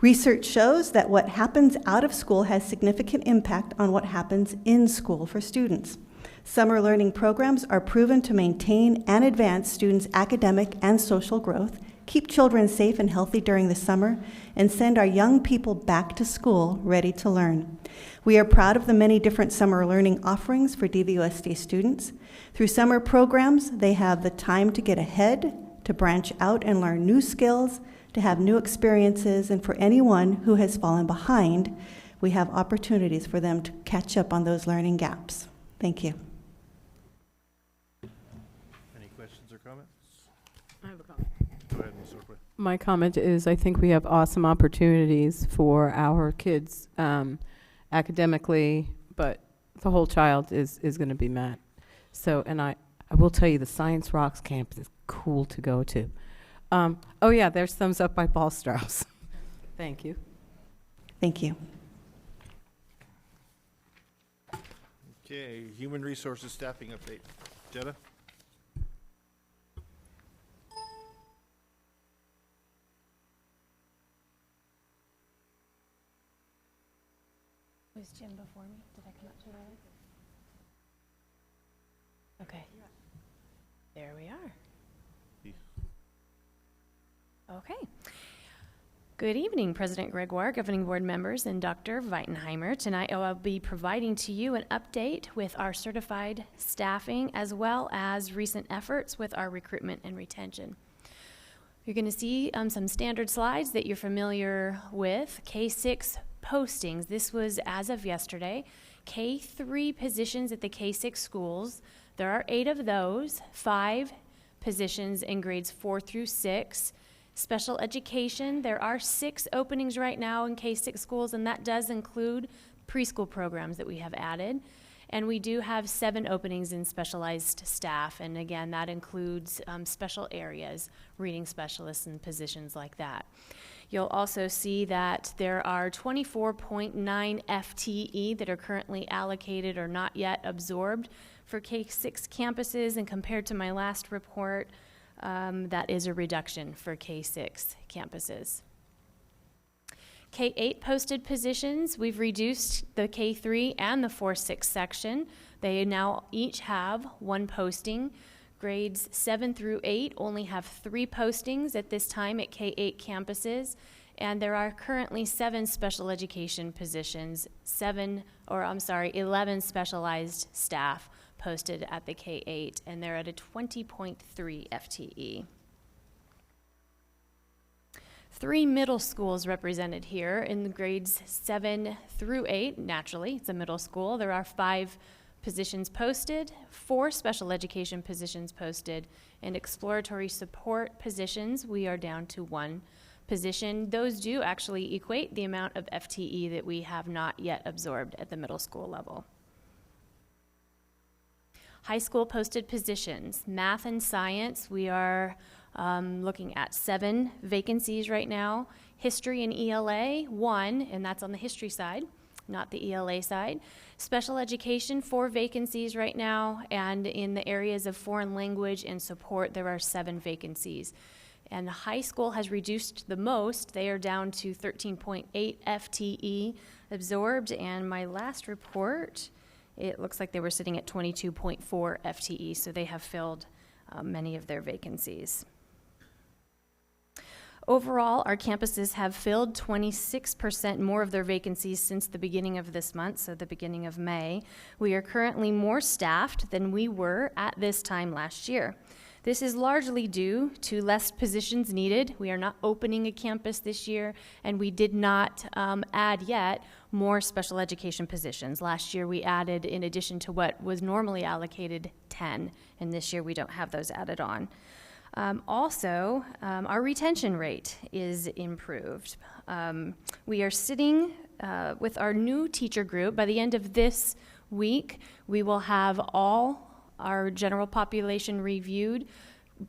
Research shows that what happens out of school has significant impact on what happens in school for students. Summer learning programs are proven to maintain and advance students' academic and social growth, keep children safe and healthy during the summer, and send our young people back to school ready to learn. We are proud of the many different summer learning offerings for DVUSD students. Through summer programs, they have the time to get ahead, to branch out and learn new skills, to have new experiences, and for anyone who has fallen behind, we have opportunities for them to catch up on those learning gaps. Thank you. Any questions or comments? I have a comment. Go ahead, Ms. Ortway. My comment is I think we have awesome opportunities for our kids academically, but the whole child is going to be met. So, and I will tell you, the Science Rocks campus is cool to go to. Oh yeah, there's thumbs up by Paul Strauss. Thank you. Thank you. Okay, human resources staffing update. Jetta? Was Jim before me? Did I come up too early? Okay. There we are. Okay. Good evening, President Gregoire, Governing Board members, and Dr. Weitenheimer. Tonight I will be providing to you an update with our certified staffing as well as recent efforts with our recruitment and retention. You're going to see some standard slides that you're familiar with. K-6 postings. This was as of yesterday. K-3 positions at the K-6 schools. There are 8 of those, 5 positions in grades 4 through 6. Special education, there are 6 openings right now in K-6 schools, and that does include preschool programs that we have added. And we do have 7 openings in specialized staff, and again, that includes special areas, reading specialists and positions like that. You'll also see that there are 24.9 FTE that are currently allocated or not yet absorbed for K-6 campuses, and compared to my last report, that is a reduction for K-6 campuses. K-8 posted positions, we've reduced the K-3 and the 4-6 section. They now each have 1 posting. Grades 7 through 8 only have 3 postings at this time at K-8 campuses, and there are currently 7 special education positions, 11 specialized staff posted at the K-8, and they're at a 20.3 FTE. 3 middle schools represented here in the grades 7 through 8. Naturally, it's a middle school. There are 5 positions posted, 4 special education positions posted, and exploratory support positions, we are down to 1 position. Those do actually equate the amount of FTE that we have not yet absorbed at the middle school level. High school posted positions, math and science, we are looking at 7 vacancies right now. History and ELA, 1, and that's on the history side, not the ELA side. Special education, 4 vacancies right now, and in the areas of foreign language and support, there are 7 vacancies. And the high school has reduced the most. They are down to 13.8 FTE absorbed, and my last report it looks like they were sitting at 22.4 FTE, so they have filled many of their vacancies. Overall, our campuses have filled 26% more of their vacancies since the beginning of this month, so the beginning of May. We are currently more staffed than we were at this time last year. This is largely due to less positions needed. We are not opening a campus this year, and we did not add yet more special education positions. Last year we added, in addition to what was normally allocated, 10, and this year we don't have those added on. Also, our retention rate is improved. We are sitting with our new teacher group. By the end of this week, we will have all our general population reviewed,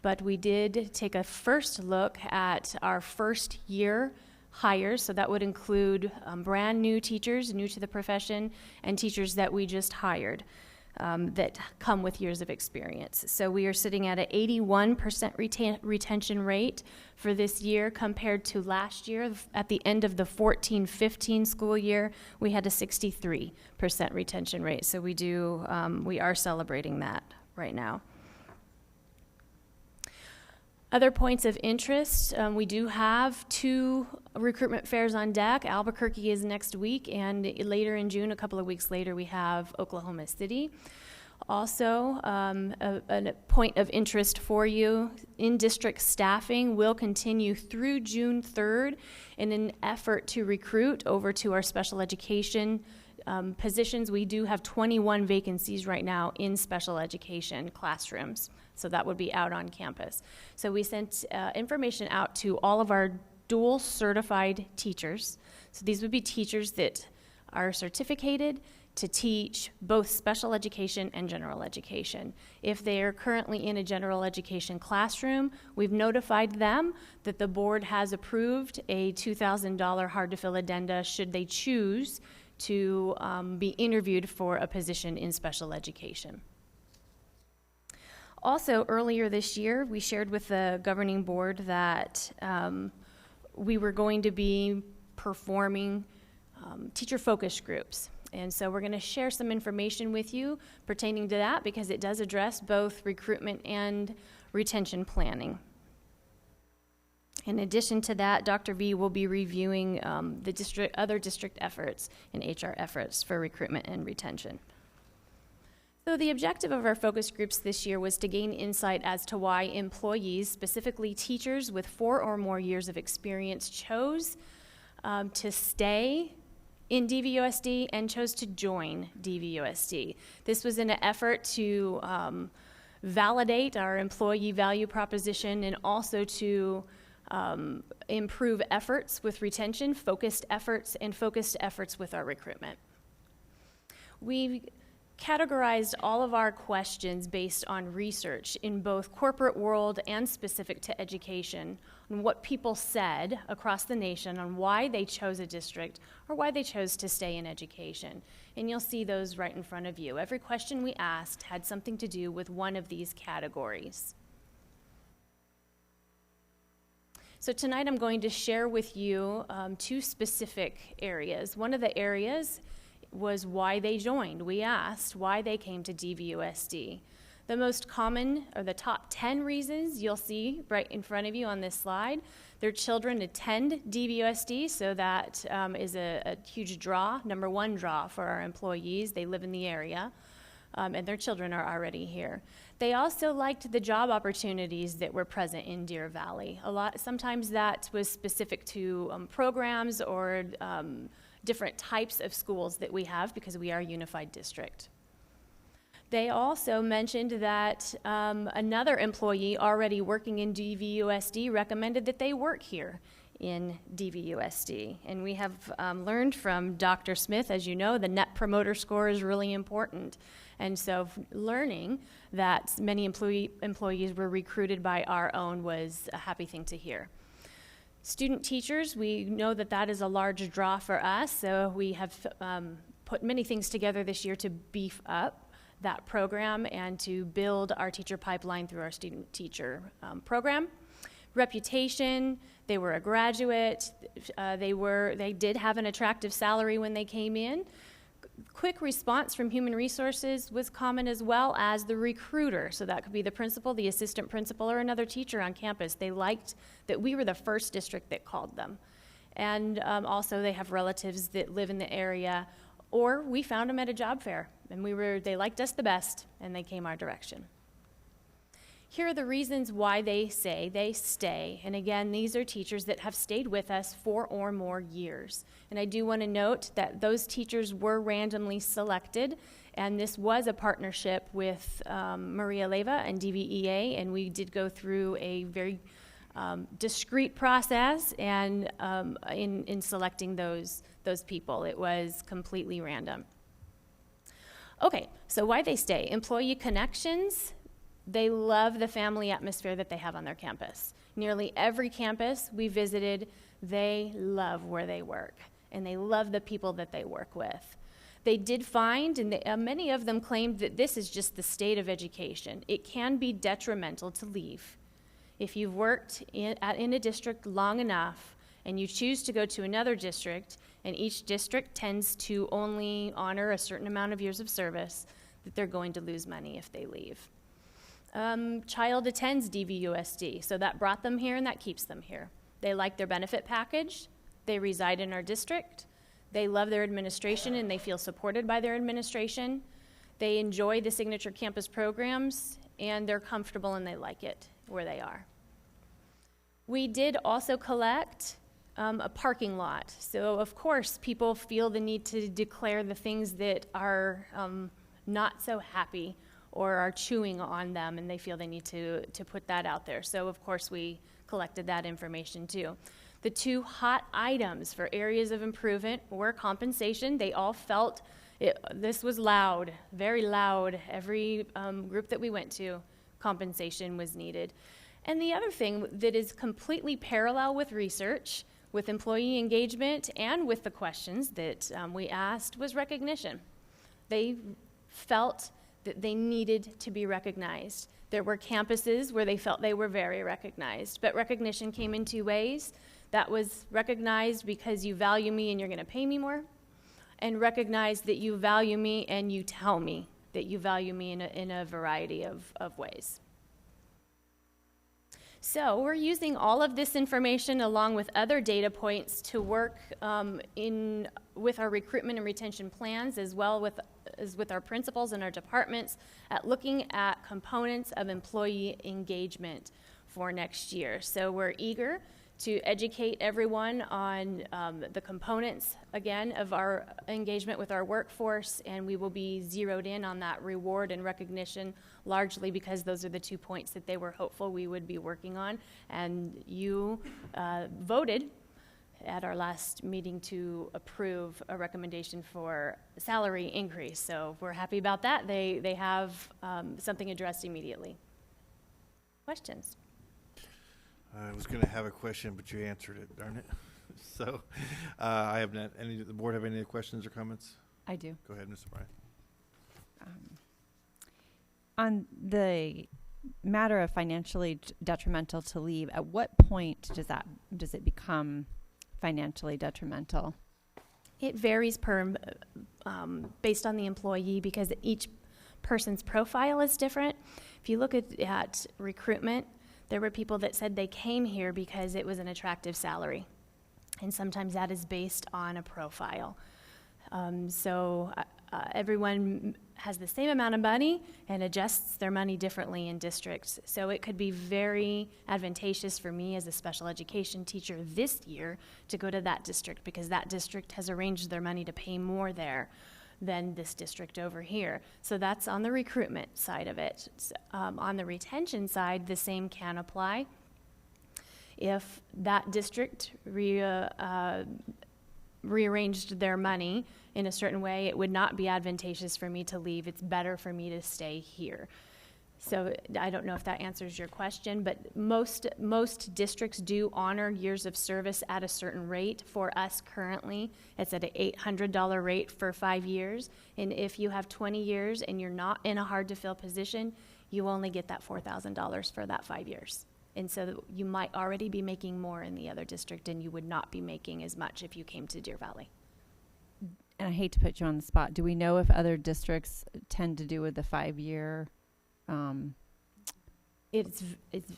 but we did take a first look at our first year hires, so that would include brand new teachers, new to the profession, and teachers that we just hired that come with years of experience. So we are sitting at an 81% retention rate for this year compared to last year. At the end of the 14-15 school year, we had a 63% retention rate. So we are celebrating that right now. Other points of interest, we do have 2 recruitment fairs on deck. Albuquerque is next week, and later in June, a couple of weeks later, we have Oklahoma City. Also, a point of interest for you, in-district staffing will continue through June 3rd in an effort to recruit over to our special education positions. We do have 21 vacancies right now in special education classrooms, so that would be out on campus. So we sent information out to all of our dual certified teachers. So these would be teachers that are certificated to teach both special education and general education. If they are currently in a general education classroom, we've notified them that the board has approved a $2,000 hard-to-fill addenda should they choose to be interviewed for a position in special education. Also, earlier this year, we shared with the governing board that we were going to be performing teacher focus groups. And so we're going to share some information with you pertaining to that because it does address both recruitment and retention planning. In addition to that, Dr. V will be reviewing the other district efforts and HR efforts for recruitment and retention. So the objective of our focus groups this year was to gain insight as to why employees, specifically teachers with 4 or more years of experience, chose to stay in DVUSD and chose to join DVUSD. This was in an effort to validate our employee value proposition and also to improve efforts with retention, focused efforts with our recruitment. We categorized all of our questions based on research in both corporate world and specific to education on what people said across the nation on why they chose a district or why they chose to stay in education. And you'll see those right in front of you. Every question we asked had something to do with one of these categories. So tonight I'm going to share with you 2 specific areas. One of the areas was why they joined. We asked why they came to DVUSD. The most common, or the top 10 reasons you'll see right in front of you on this slide, their children attend DVUSD, so that is a huge draw, number 1 draw for our employees. They live in the area, and their children are already here. They also liked the job opportunities that were present in Deer Valley. Sometimes that was specific to programs or different types of schools that we have because we are a unified district. They also mentioned that another employee already working in DVUSD recommended that they work here in DVUSD. And we have learned from Dr. Smith, as you know, the Net Promoter Score is really important. And so learning that many employees were recruited by our own was a happy thing to hear. Student teachers, we know that that is a large draw for us, so we have put many things together this year to beef up that program and to build our teacher pipeline through our student teacher program. Reputation, they were a graduate, they did have an attractive salary when they came in. quick response from human resources was common, as well as the recruiter. So that could be the principal, the assistant principal, or another teacher on campus. They liked that we were the first district that called them. And also they have relatives that live in the area, or we found them at a job fair and they liked us the best and they came our direction. Here are the reasons why they say they stay. And again, these are teachers that have stayed with us 4 or more years. And I do want to note that those teachers were randomly selected, and this was a partnership with Maria Leyva and DVEA, and we did go through a very discrete process and in selecting those people. It was completely random. Okay, so why they stay? Employee connections. They love the family atmosphere that they have on their campus. Nearly every campus we visited, they love where they work, and they love the people that they work with. They did find, and many of them claimed, that this is just the state of education. It can be detrimental to leave. If you've worked in a district long enough and you choose to go to another district, and each district tends to only honor a certain amount of years of service, that they're going to lose money if they leave. Child attends DVUSD, so that brought them here and that keeps them here. They like their benefit package, they reside in our district, they love their administration and they feel supported by their administration, they enjoy the signature campus programs, and they're comfortable and they like it where they are. We did also collect a parking lot, so of course people feel the need to declare the things that are not so happy or are chewing on them, and they feel they need to put that out there. So of course we collected that information too. The 2 hot items for areas of improvement were compensation. They all felt this was loud, very loud. Every group that we went to, compensation was needed. And the other thing that is completely parallel with research, with employee engagement, and with the questions that we asked, was recognition. They felt that they needed to be recognized. There were campuses where they felt they were very recognized, but recognition came in 2 ways. That was recognized because you value me and you're going to pay me more, and recognize that you value me and you tell me that you value me in a variety of ways. So we're using all of this information along with other data points to work with our recruitment and retention plans, as well as with our principals and our departments, at looking at components of employee engagement for next year. So we're eager to educate everyone on the components, again, of our engagement with our workforce, and we will be zeroed in on that reward and recognition, largely because those are the 2 points that they were hopeful we would be working on. And you voted at our last meeting to approve a recommendation for salary increase. So we're happy about that. They have something addressed immediately. Questions? I was going to have a question, but you answered it, darn it. So I have not. The board have any questions or comments? I do. Go ahead, Mr. Bryan. On the matter of financially detrimental to leave, at what point does it become financially detrimental? It varies based on the employee, because each person's profile is different. If you look at recruitment, there were people that said they came here because it was an attractive salary, and sometimes that is based on a profile. Everyone has the same amount of money and adjusts their money differently in districts. So it could be very advantageous for me as a special education teacher this year to go to that district, because that district has arranged their money to pay more there than this district over here. So that's on the recruitment side of it. On the retention side, the same can apply. If that district rearranged their money in a certain way, it would not be advantageous for me to leave. It's better for me to stay here. So I don't know if that answers your question, but most districts do honor years of service at a certain rate. For us currently, it's at an $800 rate for 5 years. And if you have 20 years and you're not in a hard to fill position, you only get that $4,000 for that 5 years. And so you might already be making more in the other district, and you would not be making as much if you came to Deer Valley. and I hate to put you on the spot, do we know if other districts tend to do with the 5-year? It's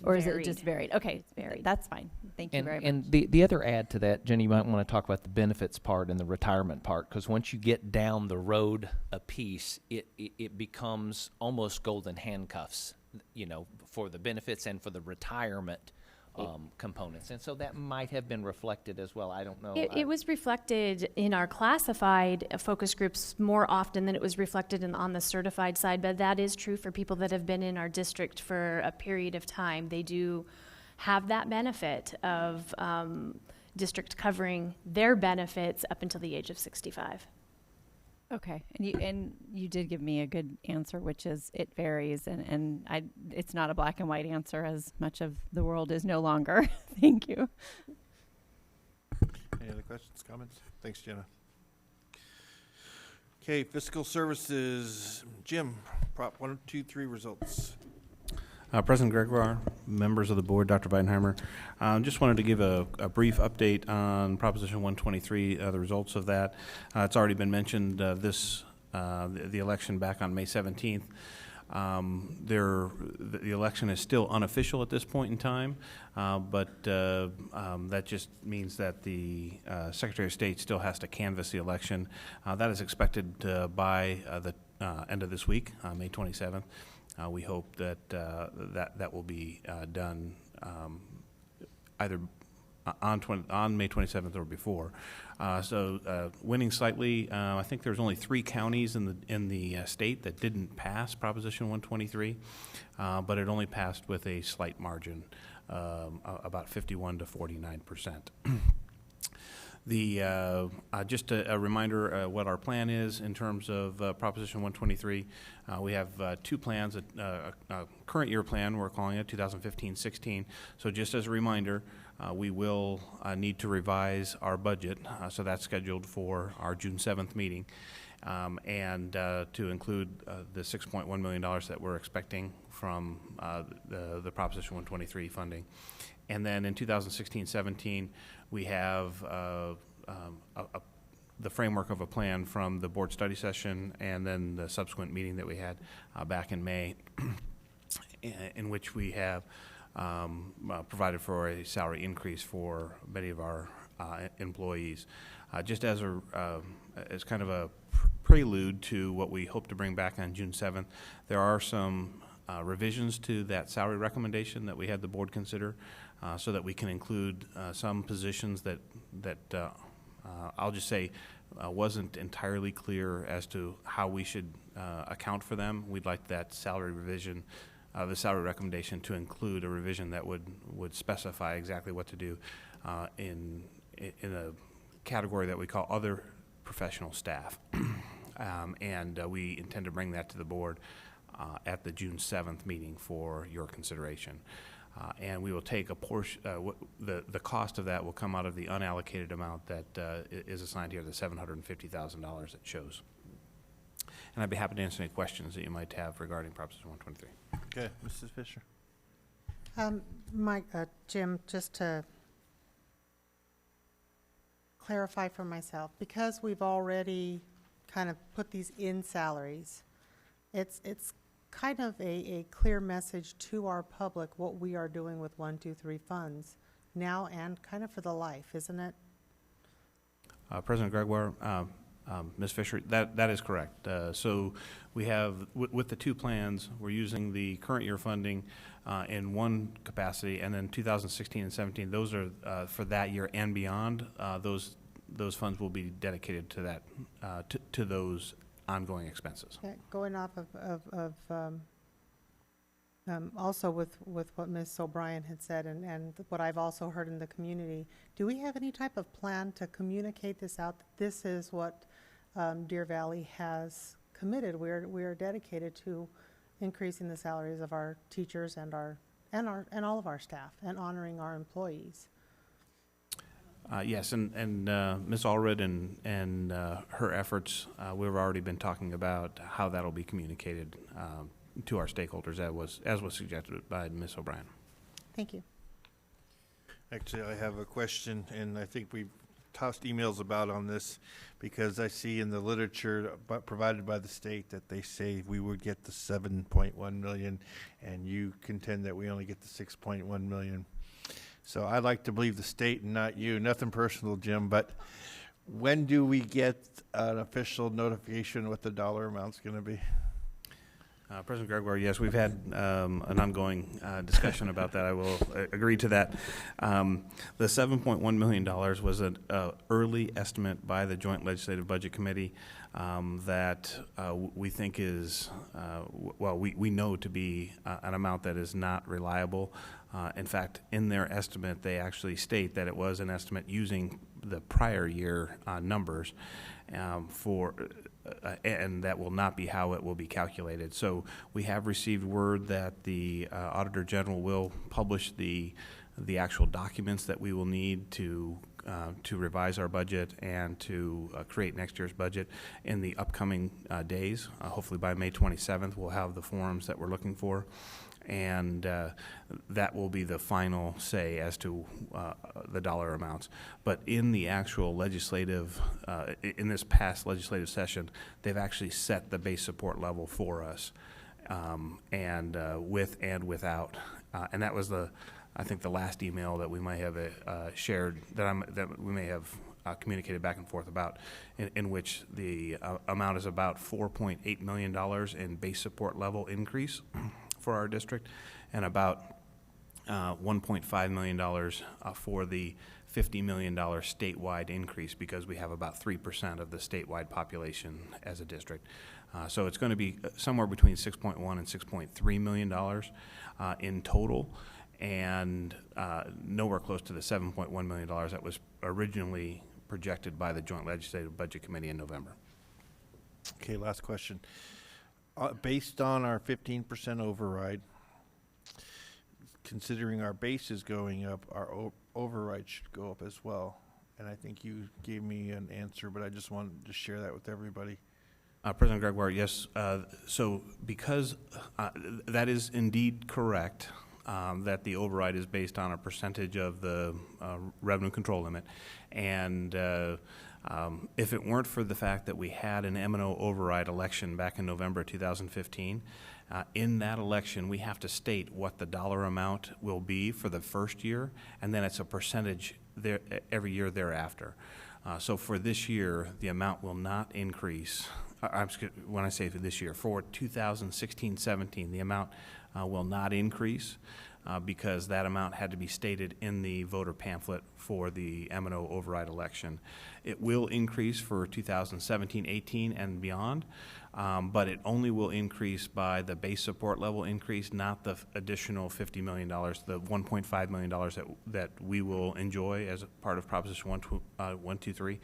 Or is varied. it just varied? Okay, It's varied. that's fine. Thank you very much. And the other add to that, Jenny, you might want to talk about the benefits part and the retirement part, because once you get down the road a piece, it becomes almost golden handcuffs, you know, for the benefits and for the retirement components. And so that might have been reflected as well. I don't know. It was reflected in our classified focus groups more often than it was reflected on the certified side, but that is true for people that have been in our district for a period of time. They do have that benefit of district covering their benefits up until the age of 65. Okay, and you did give me a good answer, which is it varies, and it's not a black and white answer, as much of the world is no longer. Thank you. Any other questions, comments? Thanks, Jenna. Okay, fiscal services. Jim, Prop 123 results. President Gregoire, members of the board, Dr. Weidenheimer, just wanted to give a brief update on Proposition 123, the results of that. It's already been mentioned, the election back on May 17th. The election is still unofficial at this point in time, but that just means that the Secretary of State still has to canvass the election. That is expected by the end of this week, May 27th. We hope that that will be done either on May 27th or before. So winning slightly, I think there's only 3 counties in the state that didn't pass Proposition 123, but it only passed with a slight margin, about 51 to 49%. Just a reminder what our plan is in terms of Proposition 123. We have 2 plans, a current year plan, we're calling it 2015-16. So just as a reminder, we will need to revise our budget, so that's scheduled for our June 7th meeting, and to include the $6.1 million that we're expecting from the Proposition 123 funding. And then in 2016-17, we have the framework of a plan from the board study session and then the subsequent meeting that we had back in May, in which we have provided for a salary increase for many of our employees. Just as kind of a prelude to what we hope to bring back on June 7th, there are some revisions to that salary recommendation that we had the board consider, so that we can include some positions that I'll just say wasn't entirely clear as to how we should account for them. We'd like that salary revision, the salary recommendation, to include a revision that would specify exactly what to do in a category that we call other professional staff. And we intend to bring that to the board at the June 7th meeting for your consideration. And we will take a portion, the cost of that will come out of the unallocated amount that is assigned here, the $750,000 it shows. And I'd be happy to answer any questions that you might have regarding Proposition 123. Okay, Mrs. Fisher. Jim, just to clarify for myself, because we've already kind of put these in salaries, it's kind of a clear message to our public what we are doing with 123 funds now and kind of for the life, isn't it? President Gregoire, Ms. Fisher, that is correct. So we have, with the 2 plans, we're using the current year funding in one capacity, and then 2016 and 17, those are for that year and beyond. Those funds will be dedicated to that, to those ongoing expenses. Yeah, going off of also with what Ms. O'Brien had said and what I've also heard in the community, do we have any type of plan to communicate this out? This is what Deer Valley has committed. We are dedicated to increasing the salaries of our teachers and all of our staff and honoring our employees. Yes, and Ms. Allred and her efforts, we've already been talking about how that'll be communicated to our stakeholders, as was suggested by Ms. O'Brien. Thank you. Actually, I have a question, and I think we've tossed emails about on this because I see in the literature provided by the state that they say we would get the 7.1 million, and you contend that we only get the 6.1 million. So I'd like to believe the state and not you. Nothing personal, Jim, but when do we get an official notification what the dollar amount's going to be? President Gregoire, yes, we've had an ongoing discussion about that. I will agree to that. The $7.1 million was an early estimate by the Joint Legislative Budget Committee that we think is, well, we know to be an amount that is not reliable. In fact, in their estimate, they actually state that it was an estimate using the prior year numbers and that will not be how it will be calculated. So we have received word that the Auditor General will publish the actual documents that we will need to revise our budget and to create next year's budget in the upcoming days. Hopefully by May 27th, we'll have the forms that we're looking for. And that will be the final say as to the dollar amounts. But in the actual legislative, in this past legislative session, they've actually set the base support level for us, and with and without. And that was I think the last email that we may have shared, that we may have communicated back and forth about, in which the amount is about $4.8 million in base support level increase for our district, and about $1.5 million for the $50 million statewide increase, because we have about 3% of the statewide population as a district. So it's going to be somewhere between $6.1 and $6.3 million in total, and nowhere close to the $7.1 million that was originally projected by the Joint Legislative Budget Committee in November. Okay, last question. Based on our 15% override, considering our base is going up, our override should go up as well. And I think you gave me an answer, but I just wanted to share that with everybody. President Gregoire, yes. So because that is indeed correct, that the override is based on a percentage of the revenue control limit. And if it weren't for the fact that we had an M&O override election back in November 2015, in that election we have to state what the dollar amount will be for the first year, and then it's a percentage there every year thereafter. So for this year, the amount will not increase. When I say for this year, for 2016-17, the amount will not increase because that amount had to be stated in the voter pamphlet for the M&O override election. It will increase for 2017-18 and beyond, but it only will increase by the base support level increase, not the additional $50 million, the $1.5 million that we will enjoy as a part of Proposition 123.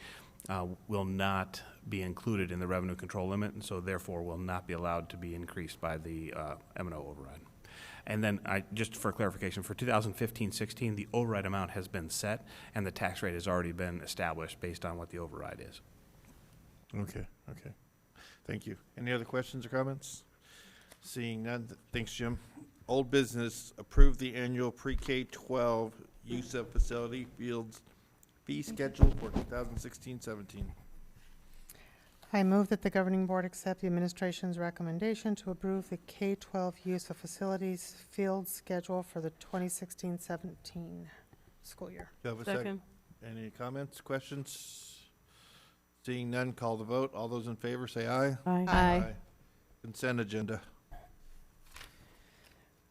Will not be included in the revenue control limit, and so therefore will not be allowed to be increased by the M&O override. And then just for clarification, for 2015-16, the override amount has been set, and the tax rate has already been established based on what the override is. Okay. Thank you. Any other questions or comments? Seeing none, thanks, Jim. Old business, approve the annual pre-K-12 use of facility fields fee schedule for 2016-17. I move that the governing board accept the administration's recommendation to approve the K-12 use of facilities field schedule for the 2016-17 school year. Do you have a second? Any comments, questions? Seeing none, call the vote. All those in favor say aye. Aye. Aye. Consent agenda.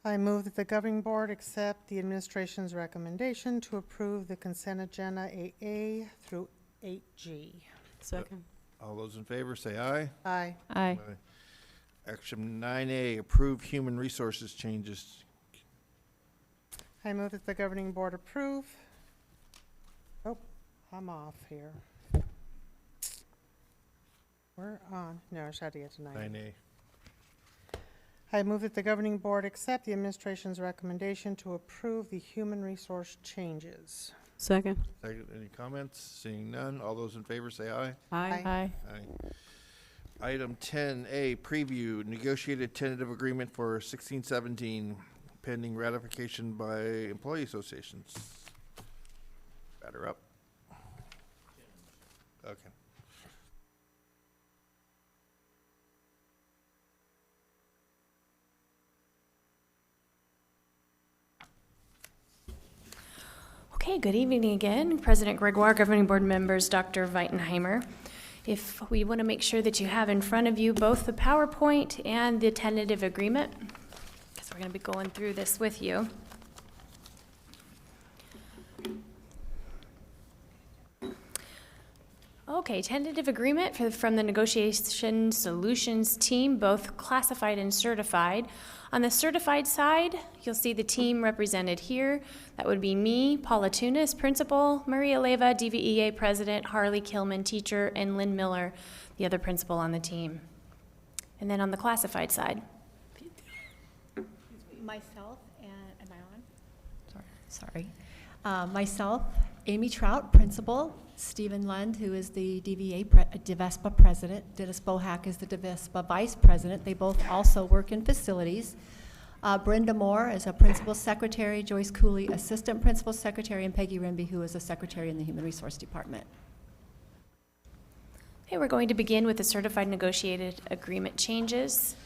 I move that the governing board accept the administration's recommendation to approve the consent agenda 8A through 8G. Second. All those in favor say aye. Aye. Aye. Action 9A, approve human resources changes. I move that the governing board approve. Oh, I'm off here. We're on. No, I should have to get to 9A. I move that the governing board accept the administration's recommendation to approve the human resource changes. Second. Second. Any comments? Seeing none, all those in favor say aye. Aye. Aye. Aye. Item 10A, preview, negotiated tentative agreement for 16-17, pending ratification by employee associations. Batter up. Okay. Okay, good evening again. President Gregoire, Governing Board members, Dr. Weitenheimer. If we want to make sure that you have in front of you both the PowerPoint and the tentative agreement, because we're going to be going through this with you. Okay, tentative agreement from the Negotiation Solutions team, both classified and certified. On the certified side, you'll see the team represented here. That would be me, Paula Tunis, principal, Maria Leva, DVEA president, Harley Kilman, teacher, and Lynn Miller, the other principal on the team. And then on the classified side. Myself and, am I on? Sorry. Myself, Amy Trout, principal, Stephen Lund, who is the DVESPA president, Dennis Bohack is the DVESPA vice president. They both also work in facilities. Brenda Moore is a principal secretary, Joyce Cooley, assistant principal secretary, and Peggy Rimby, who is a secretary in the Human Resource Department. Okay, we're going to begin with the certified negotiated agreement changes.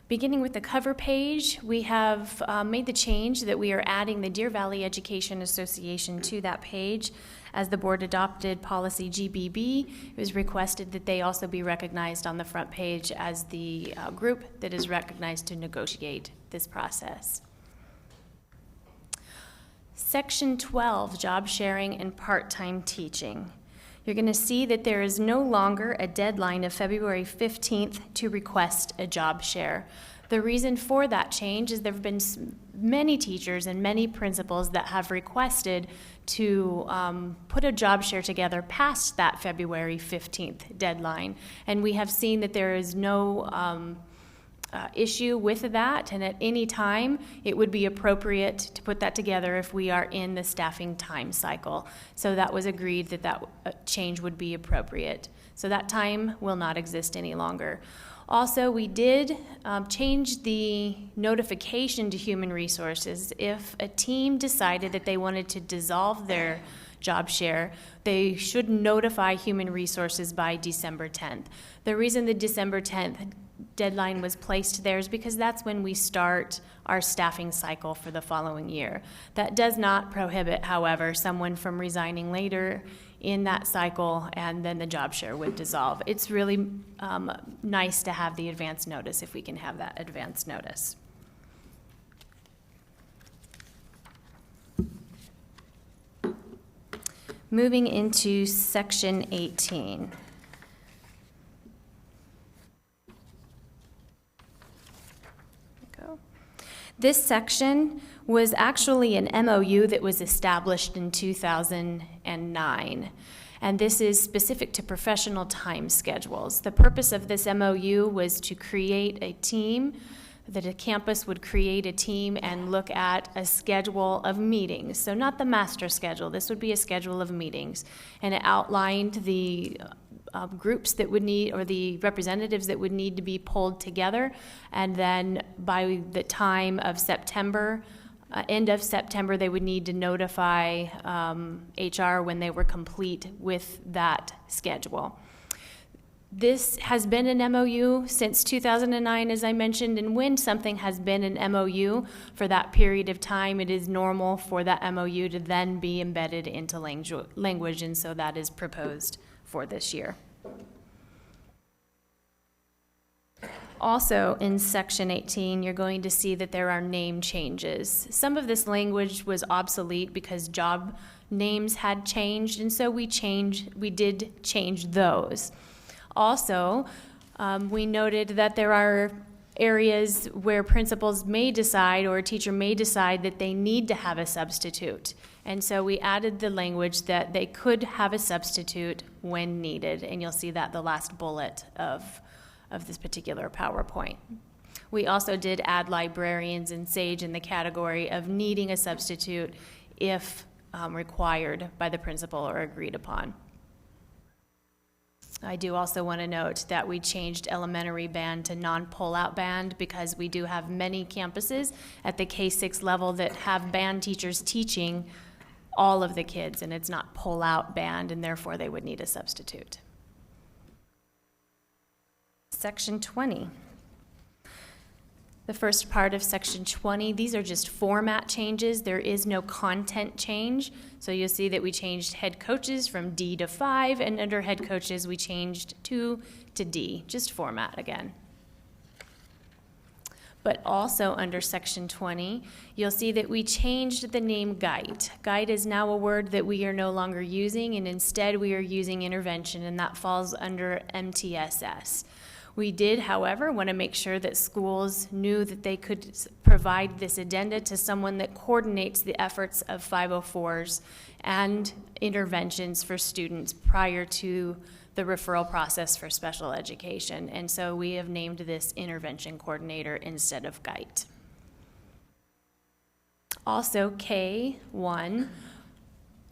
Beginning with the cover page, we have made the change that we are adding the Deer Valley Education Association to that page. As the board adopted policy GBB, it was requested that they also be recognized on the front page as the group that is recognized to negotiate this process. Section 12, job sharing and part-time teaching. You're going to see that there is no longer a deadline of February 15th to request a job share. The reason for that change is there have been many teachers and many principals that have requested to put a job share together past that February 15th deadline. And we have seen that there is no issue with that, and at any time it would be appropriate to put that together if we are in the staffing time cycle. So that was agreed that that change would be appropriate. So that time will not exist any longer. Also, we did change the notification to Human Resources. If a team decided that they wanted to dissolve their job share, they should notify Human Resources by December 10th. The reason the December 10th deadline was placed there is because that's when we start our staffing cycle for the following year. That does not prohibit, however, someone from resigning later in that cycle and then the job share would dissolve. It's really nice to have the advance notice if we can have that advance notice. Moving into section 18. This section was actually an MOU that was established in 2009, and this is specific to professional time schedules. The purpose of this MOU was to create a team, that a campus would create a team and look at a schedule of meetings. So not the master schedule, this would be a schedule of meetings. And it outlined the groups that would need, or the representatives that would need to be pulled together, and then by the time of September, end of September, they would need to notify HR when they were complete with that schedule. This has been an MOU since 2009, as I mentioned, and when something has been an MOU for that period of time, it is normal for that MOU to then be embedded into language, and so that is proposed for this year. Also, in section 18, you're going to see that there are name changes. Some of this language was obsolete because job names had changed, and so we did change those. Also, we noted that there are areas where principals may decide, or a teacher may decide, that they need to have a substitute. And so we added the language that they could have a substitute when needed, and you'll see that the last bullet of this particular PowerPoint. We also did add librarians and SAGE in the category of needing a substitute if required by the principal or agreed upon. I do also want to note that we changed elementary band to non-pull-out band because we do have many campuses at the K-6 level that have band teachers teaching all of the kids, and it's not pull-out band, and therefore they would need a substitute. Section 20. The first part of Section 20, these are just format changes. There is no content change. So you'll see that we changed head coaches from D to 5, and under head coaches we changed 2 to D, just format again. But also under Section 20, you'll see that we changed the name GUIDE. GUIDE is now a word that we are no longer using, and instead we are using intervention, and that falls under MTSS. We did, however, want to make sure that schools knew that they could provide this addenda to someone that coordinates the efforts of 504s and interventions for students prior to the referral process for special education. And so we have named this intervention coordinator instead of GUIDE. Also, K1,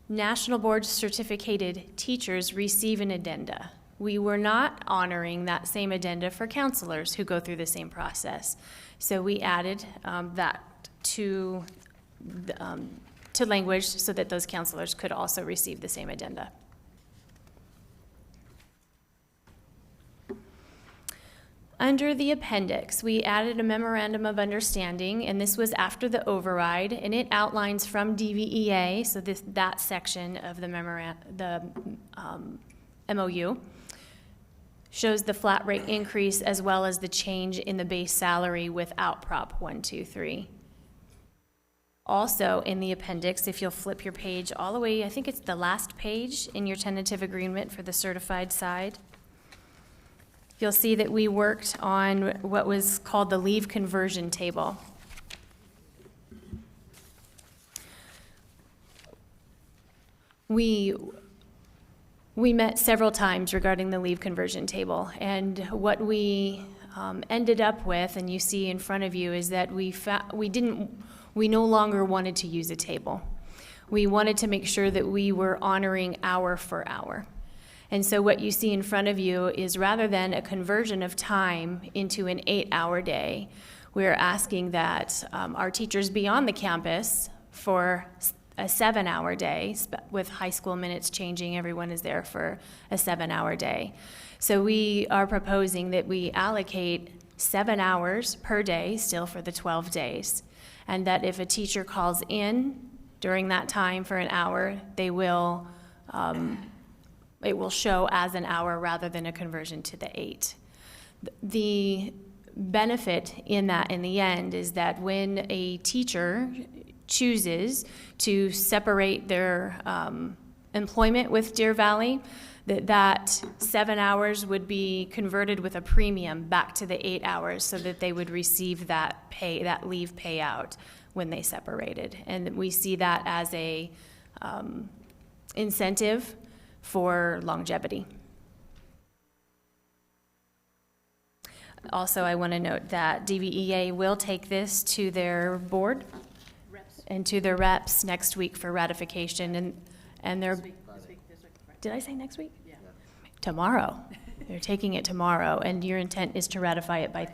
National Board Certificated Teachers receive an addenda. We were not honoring that same addenda for counselors who go through the same process. So we added that to language so that those counselors could also receive the same addenda. Under the appendix, we added a memorandum of understanding, and this was after the override, and it outlines from DVEA, so that section of the MOU, shows the flat rate increase as well as the change in the base salary without Prop 123. Also in the appendix, if you'll flip your page all the way, I think it's the last page in your tentative agreement for the certified side, you'll see that we worked on what was called the leave conversion table. We met several times regarding the leave conversion table, and what we ended up with, and you see in front of you, is that we no longer wanted to use a table. We wanted to make sure that we were honoring hour for hour. And so what you see in front of you is, rather than a conversion of time into an 8-hour day, we're asking that our teachers be on the campus for a 7-hour day. With high school minutes changing, everyone is there for a 7-hour day. So we are proposing that we allocate 7 hours per day still for the 12 days, and that if a teacher calls in during that time for an hour, they will it will show as an hour rather than a conversion to the 8. The benefit in that in the end is that when a teacher chooses to separate their employment with Deer Valley, that 7 hours would be converted with a premium back to the 8 hours so that they would receive that leave payout when they separated. And we see that as a incentive for longevity. Also, I want to note that DVEA will take this to their board and to their reps next week for ratification, and they're, did I say next week? Yeah. Tomorrow. They're taking it tomorrow, and your intent is to ratify it by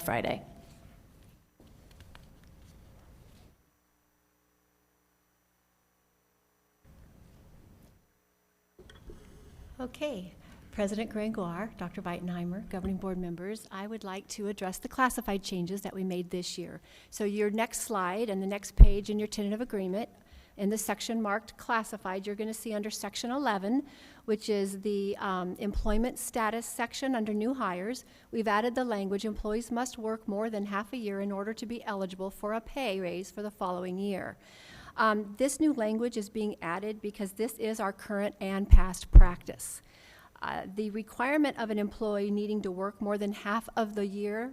Friday. Okay. President Gregoire, Dr. Weitenheimer, governing board members, I would like to address the classified changes that we made this year. So your next slide and the next page in your tentative agreement, in the section marked classified, you're going to see under section 11, which is the employment status section under new hires. We've added the language, employees must work more than half a year in order to be eligible for a pay raise for the following year. This new language is being added because this is our current and past practice. The requirement of an employee needing to work more than half of the year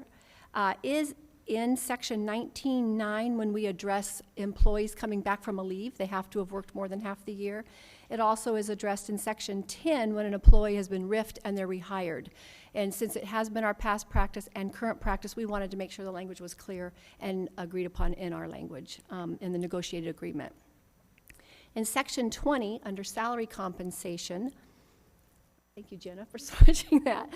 is in section 19.9 when we address employees coming back from a leave. They have to have worked more than half the year. It also is addressed in section 10 when an employee has been RIF'd and they're rehired. And since it has been our past practice and current practice, we wanted to make sure the language was clear and agreed upon in our language in the negotiated agreement. In section 20, under salary compensation, thank you, Jenna, for switching that.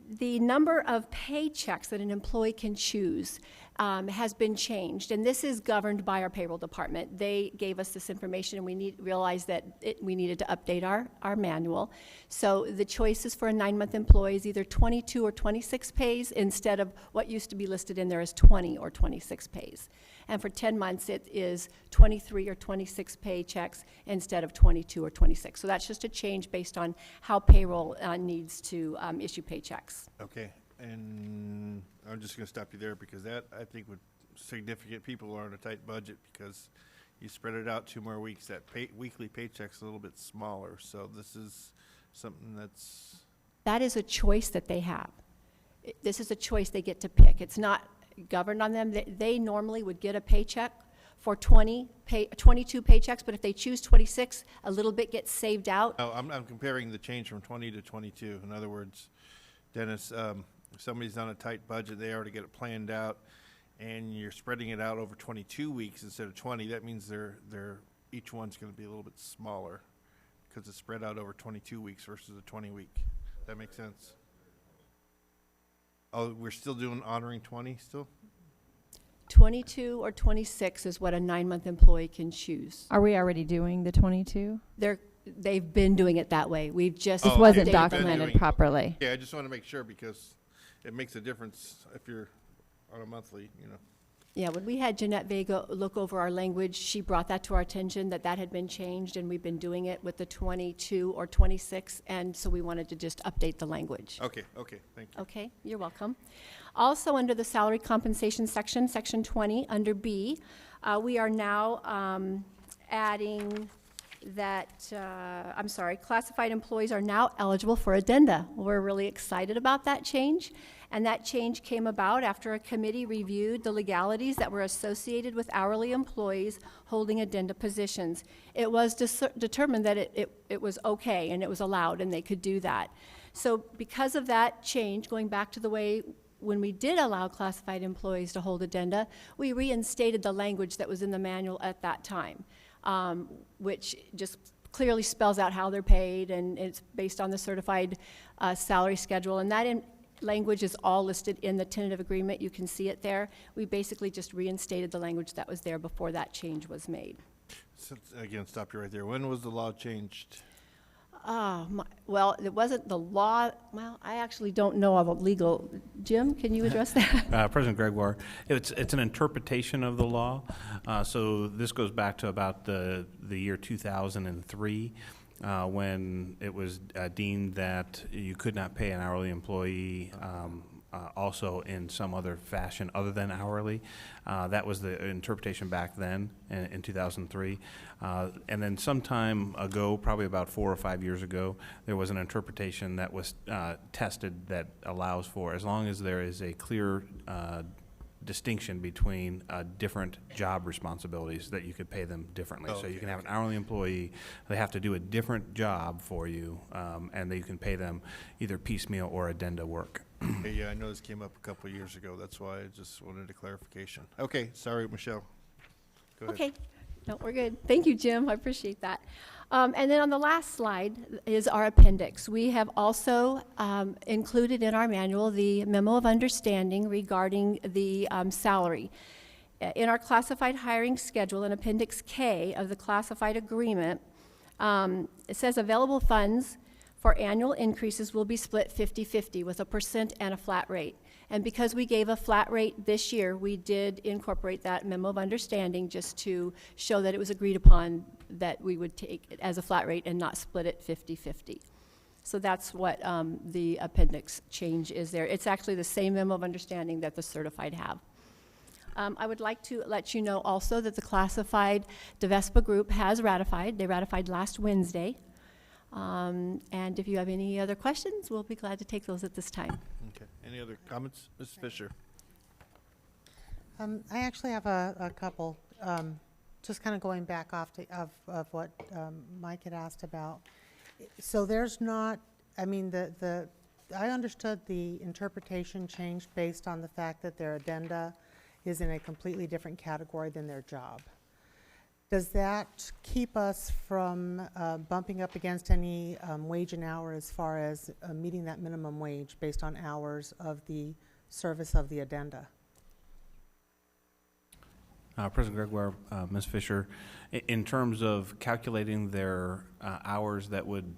the number of paychecks that an employee can choose has been changed, and this is governed by our payroll department. They gave us this information, and we realized that we needed to update our manual. So the choices for a 9-month employee is either 22 or 26 pays instead of what used to be listed in there as 20 or 26 pays. And for 10 months, it is 23 or 26 paychecks instead of 22 or 26. So that's just a change based on how payroll needs to issue paychecks. Okay, and I'm just going to stop you there because that, I think, would significant people are on a tight budget because you spread it out 2 more weeks. That weekly paycheck's a little bit smaller, so this is something that's... That is a choice that they have. This is a choice they get to pick. It's not governed on them. They normally would get a paycheck for 22 paychecks, but if they choose 26, a little bit gets saved out. Oh, I'm comparing the change from 20 to 22. In other words, Dennis, if somebody's on a tight budget, they already get it planned out, and you're spreading it out over 22 weeks instead of 20. That means each one's going to be a little bit smaller because it's spread out over 22 weeks versus a 20 week. That makes sense? Oh, we're still doing honoring 20 still? 22 or 26 is what a 9-month employee can choose. Are we already doing the 22? They've been doing it that way. We've just This wasn't documented properly. Yeah, I just want to make sure because it makes a difference if you're on a monthly, you know. Yeah, when we had Jeanette Vega look over our language, she brought that to our attention that had been changed, and we've been doing it with the 22 or 26, and so we wanted to just update the language. Okay, thank you. Okay, you're welcome. Also, under the salary compensation section, section 20, under B, we are now adding that, classified employees are now eligible for addenda. We're really excited about that change. And that change came about after a committee reviewed the legalities that were associated with hourly employees holding addenda positions. It was determined that it was okay and it was allowed and they could do that. So because of that change, going back to the way when we did allow classified employees to hold addenda, we reinstated the language that was in the manual at that time, which just clearly spells out how they're paid, and it's based on the certified salary schedule. And that language is all listed in the tentative agreement. You can see it there. We basically just reinstated the language that was there before that change was made. So, again, stop you right there. When was the law changed? Well, it wasn't the law. Well, I actually don't know of a legal. Jim, can you address that? President Gregoire, it's an interpretation of the law. So this goes back to about the year 2003. When it was deemed that you could not pay an hourly employee also in some other fashion other than hourly. That was the interpretation back then in 2003. And then sometime ago, probably about 4 or 5 years ago, there was an interpretation that was tested that allows for, as long as there is a clear distinction between different job responsibilities, that you could pay them differently. So you can have an hourly employee, they have to do a different job for you, and that you can pay them either piecemeal or addenda work. Yeah, I know this came up a couple of years ago. That's why I just wanted a clarification. Okay, sorry, Michelle. Go ahead. Okay, no, we're good. Thank you, Jim. I appreciate that. And then on the last slide is our appendix. We have also included in our manual the memo of understanding regarding the salary. In our classified hiring schedule in Appendix K of the classified agreement, it says available funds for annual increases will be split 50-50 with a % and a flat rate. And because we gave a flat rate this year, we did incorporate that memo of understanding just to show that it was agreed upon that we would take it as a flat rate and not split it 50-50. So that's what the appendix change is there. It's actually the same memo of understanding that the certified have. I would like to let you know also that the classified DVUSD group has ratified. They ratified last Wednesday. And if you have any other questions, we'll be glad to take those at this time. Okay. Any other comments? Mrs. Fisher. I actually have a couple, just kind of going back off of what Mike had asked about. So there's not, I mean, I understood the interpretation changed based on the fact that their addenda is in a completely different category than their job. Does that keep us from bumping up against any wage and hour as far as meeting that minimum wage based on hours of the service of the addenda? President Gregoire, Ms. Fisher, in terms of calculating their hours that would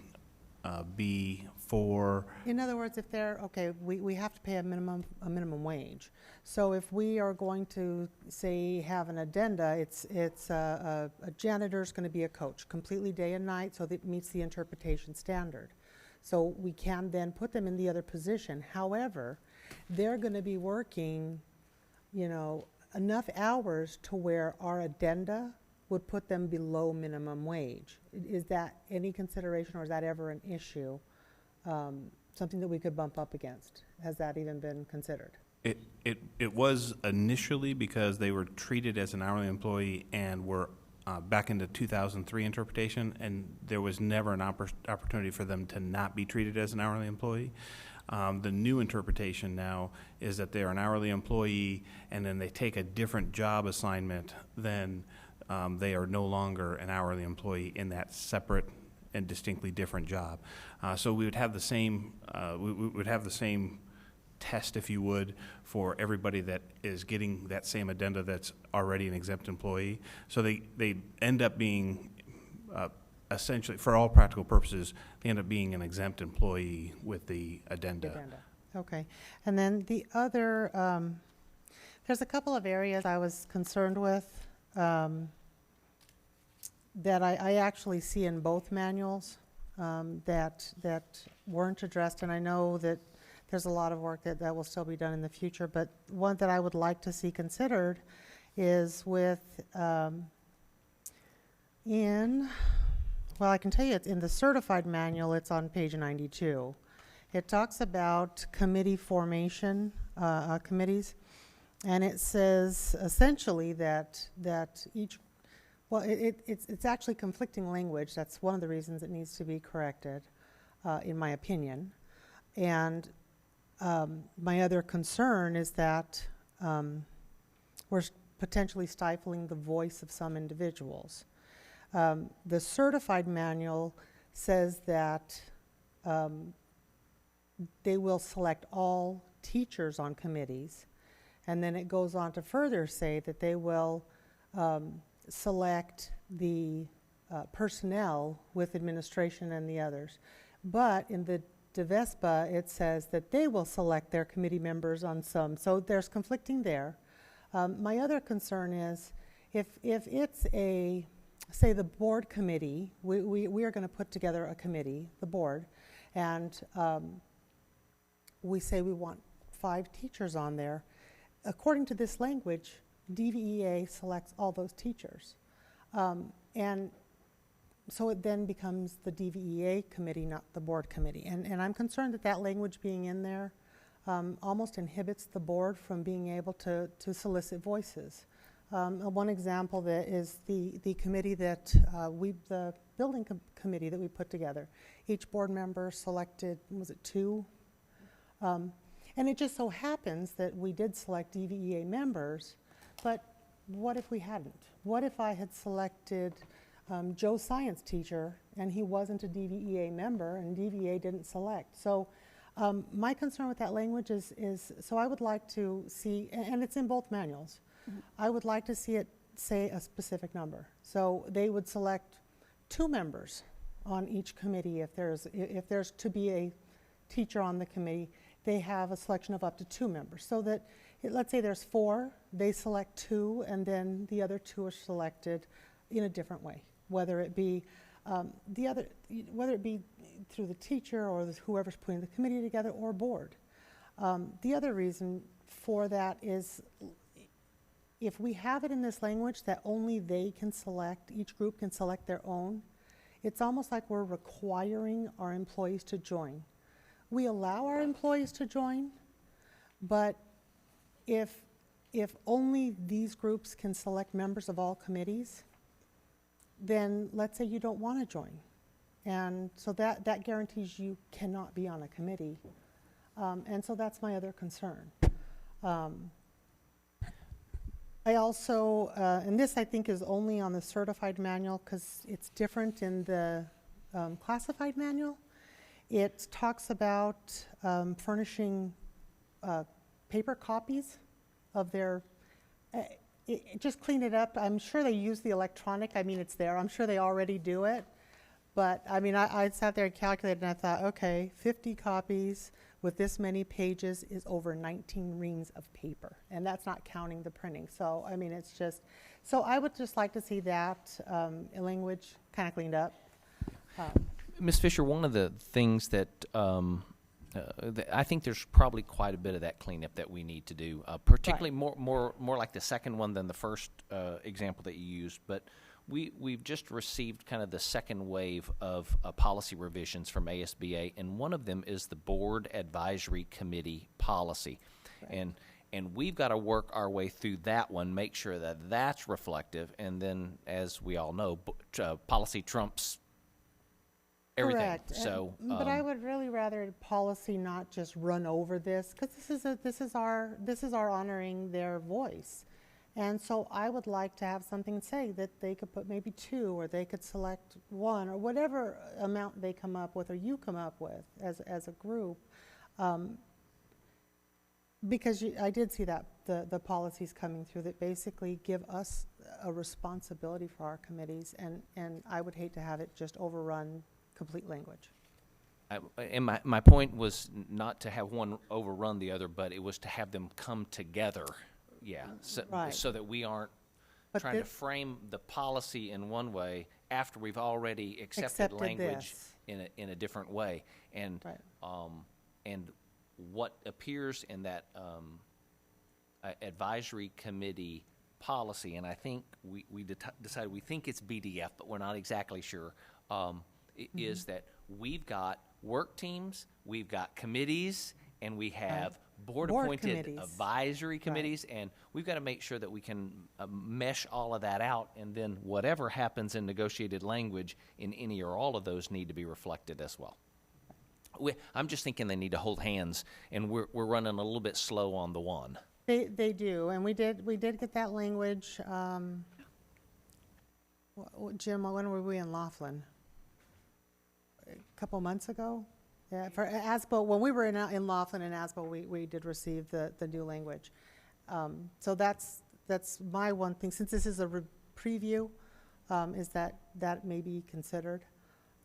be for... In other words, if they're, okay, we have to pay a minimum wage. So if we are going to, say, have an addenda, it's a janitor's going to be a coach, completely day and night, so that it meets the interpretation standard. So we can then put them in the other position. However, they're going to be working, you know, enough hours to where our addenda would put them below minimum wage. Is that any consideration, or is that ever an issue, something that we could bump up against? Has that even been considered? It was initially because they were treated as an hourly employee and were back into 2003 interpretation, and there was never an opportunity for them to not be treated as an hourly employee. The new interpretation now is that they're an hourly employee, and then they take a different job assignment, then they are no longer an hourly employee in that separate and distinctly different job. So we would have the same we would have the same test, if you would, for everybody that is getting that same addenda that's already an exempt employee. So they end up being essentially, for all practical purposes, they end up being an exempt employee with the addenda. Okay. And then the other, there's a couple of areas I was concerned with that I actually see in both manuals that weren't addressed, and I know that there's a lot of work that will still be done in the future, but one that I would like to see considered is with well, I can tell you it's in the certified manual, it's on page 92. It talks about committee formation, committees, and it says essentially that each, well, it's actually conflicting language. That's one of the reasons it needs to be corrected, in my opinion. And my other concern is that we're potentially stifling the voice of some individuals. The certified manual says that they will select all teachers on committees, and then it goes on to further say that they will select the personnel with administration and the others. But in the DVUSD, it says that they will select their committee members on some, so there's conflicting there. My other concern is if it's a, say, the board committee, we are going to put together a committee, the board, and we say we want 5 teachers on there. According to this language, DVEA selects all those teachers. And so it then becomes the DVEA committee, not the board committee. And I'm concerned that that language being in there almost inhibits the board from being able to solicit voices. One example that is the committee that the building committee that we put together. Each board member selected, was it 2? And it just so happens that we did select DVEA members, but what if we hadn't? What if I had selected Joe's science teacher and he wasn't a DVEA member and DVEA didn't select? So my concern with that language is so I would like to see, and it's in both manuals, I would like to see it say a specific number. So they would select 2 members on each committee. If there's to be a teacher on the committee, they have a selection of up to 2 members. So that, let's say there's 4, they select 2, and then the other 2 are selected in a different way, whether it be whether it be through the teacher or whoever's putting the committee together or board. The other reason for that is if we have it in this language that only they can select, each group can select their own, it's almost like we're requiring our employees to join. We allow our employees to join, but if only these groups can select members of all committees, then let's say you don't want to join. And so that guarantees you cannot be on a committee. And so that's my other concern. I also, and this I think is only on the certified manual because it's different in the classified manual. It talks about furnishing paper copies of their, just clean it up. I'm sure they use the electronic. I mean, it's there. I'm sure they already do it. But I mean, I sat there and calculated and I thought, okay, 50 copies with this many pages is over 19 reams of paper. And that's not counting the printing. So, I mean, it's just, so I would just like to see that language kind of cleaned up. Ms. Fisher, one of the things that I think there's probably quite a bit of that cleanup that we need to do, particularly more like the second one than the first example that you used. But we've just received kind of the second wave of policy revisions from ASBA, and one of them is the Board Advisory Committee policy. Right. And we've got to work our way through that one, make sure that that's reflective, and then, as we all know, policy trumps everything. Correct. So, but I would really rather policy not just run over this, because this is our honoring their voice, and so I would like to have something say that they could put maybe 2, or they could select 1, or whatever amount they come up with, or you come up with as a group, because I did see that the policies coming through that basically give us a responsibility for our committees, and I would hate to have it just overrun complete language. And my point was not to have one overrun the other, but it was to have them come together, so that we aren't trying to frame the policy in one way after we've already accepted language in a different way. And and what appears in that advisory committee policy, and I think we decided we think it's BDF, but we're not exactly sure. Is that we've got work teams, we've got committees, and we have board-appointed advisory committees, and we've got to make sure that we can mesh all of that out, and then whatever happens in negotiated language in any or all of those need to be reflected as well. I'm just thinking they need to hold hands, and we're running a little bit slow on the one. They do, and we did get that language. Jim, when were we in Laughlin? A couple months ago, for ASBO. When we were in Laughlin and ASBO, we did receive the new language. So that's my one thing. Since this is a preview, is that may be considered,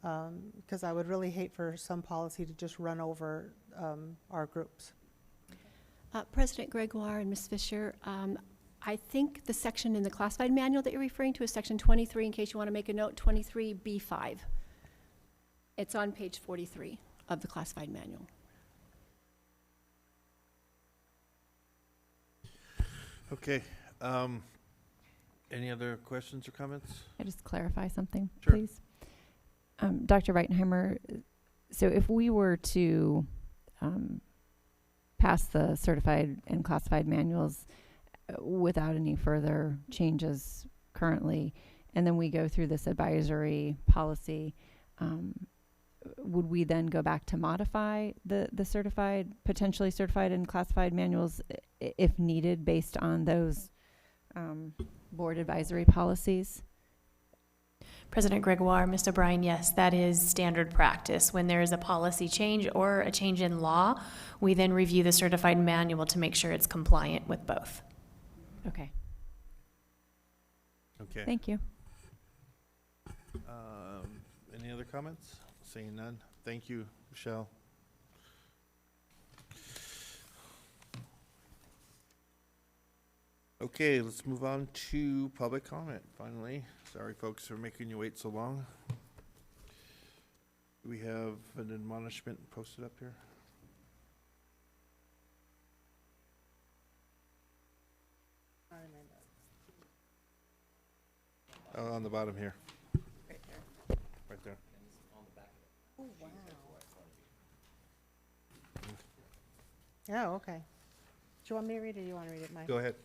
because I would really hate for some policy to just run over our groups. President Gregoire and Ms. Fisher, I think the section in the classified manual that you're referring to is section 23. In case you want to make a note, 23B5. It's on page 43 of the classified manual. Okay. Any other questions or comments? I just clarify something, Sure. please. Dr. Reitenheimer, so if we were to pass the certified and classified manuals without any further changes currently, and then we go through this advisory policy, would we then go back to modify the potentially certified and classified manuals if needed based on those board advisory policies? President Gregoire, Ms. O'Brien, yes, that is standard practice. When there is a policy change or a change in law, we then review the certified manual to make sure it's compliant with both. Okay. Okay. Thank you. Any other comments? Seeing none. Thank you, Michelle. Okay, let's move on to public comment, finally. Sorry, folks, for making you wait so long. We have an admonishment posted up here. Oh, on the bottom here. Right there. Right there. Oh, wow. Oh, okay. Do you want me to read it, or do you want to read it, Mike? Go ahead.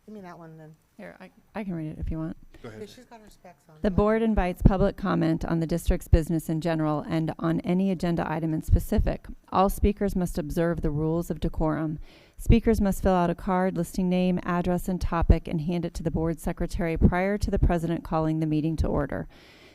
Give me that one, then. Here, I can read it if you want. Go ahead. She's got her specs on. The board invites public comment on the district's business in general and on any agenda item in specific. All speakers must observe the rules of decorum. Speakers must fill out a card listing name, address, and topic and hand it to the board secretary prior to the president calling the meeting to order.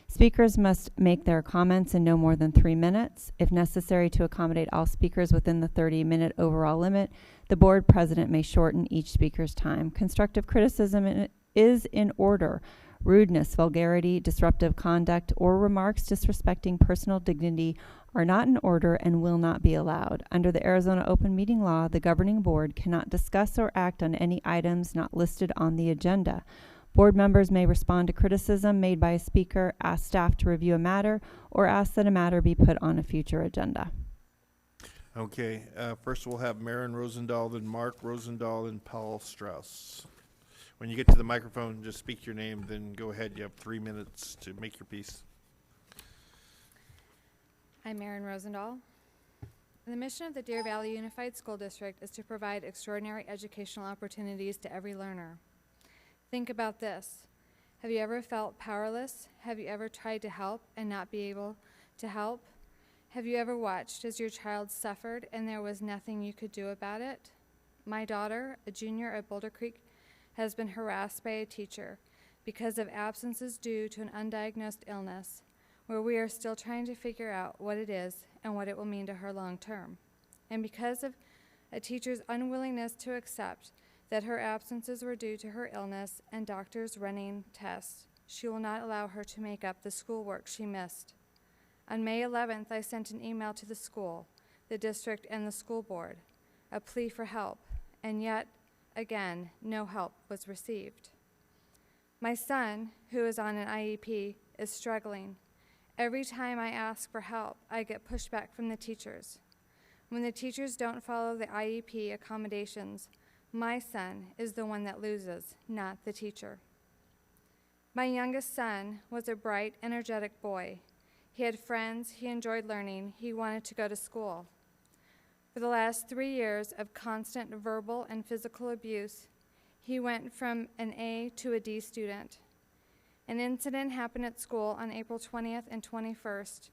Speakers must make their comments in no more than 3 minutes. If necessary to accommodate all speakers within the 30-minute overall limit, the board president may shorten each speaker's time. Constructive criticism is in order. Rudeness, vulgarity, disruptive conduct, or remarks disrespecting personal dignity are not in order and will not be allowed. Under the Arizona Open Meeting Law, the governing board cannot discuss or act on any items not listed on the agenda. Board members may respond to criticism made by a speaker, ask staff to review a matter, or ask that a matter be put on a future agenda. Okay, first we'll have Maren Rosendahl, then Mark Rosendahl, and Paul Strauss. When you get to the microphone, just speak your name, then go ahead. You have 3 minutes to make your piece. I'm Maren Rosendahl. The mission of the Deer Valley Unified School District is to provide extraordinary educational opportunities to every learner. Think about this. Have you ever felt powerless? Have you ever tried to help and not be able to help? Have you ever watched as your child suffered and there was nothing you could do about it? My daughter, a junior at Boulder Creek, has been harassed by a teacher because of absences due to an undiagnosed illness, where we are still trying to figure out what it is and what it will mean to her long term. And because of a teacher's unwillingness to accept that her absences were due to her illness and doctors running tests, she will not allow her to make up the schoolwork she missed. On May 11th, I sent an email to the school, the district, and the school board, a plea for help, and yet, again, no help was received. My son, who is on an IEP, is struggling. Every time I ask for help, I get pushback from the teachers. When the teachers don't follow the IEP accommodations, my son is the one that loses, not the teacher. My youngest son was a bright, energetic boy. He had friends, he enjoyed learning, he wanted to go to school. For the last 3 years of constant verbal and physical abuse, he went from an A to a D student. An incident happened at school on April 20th and 21st,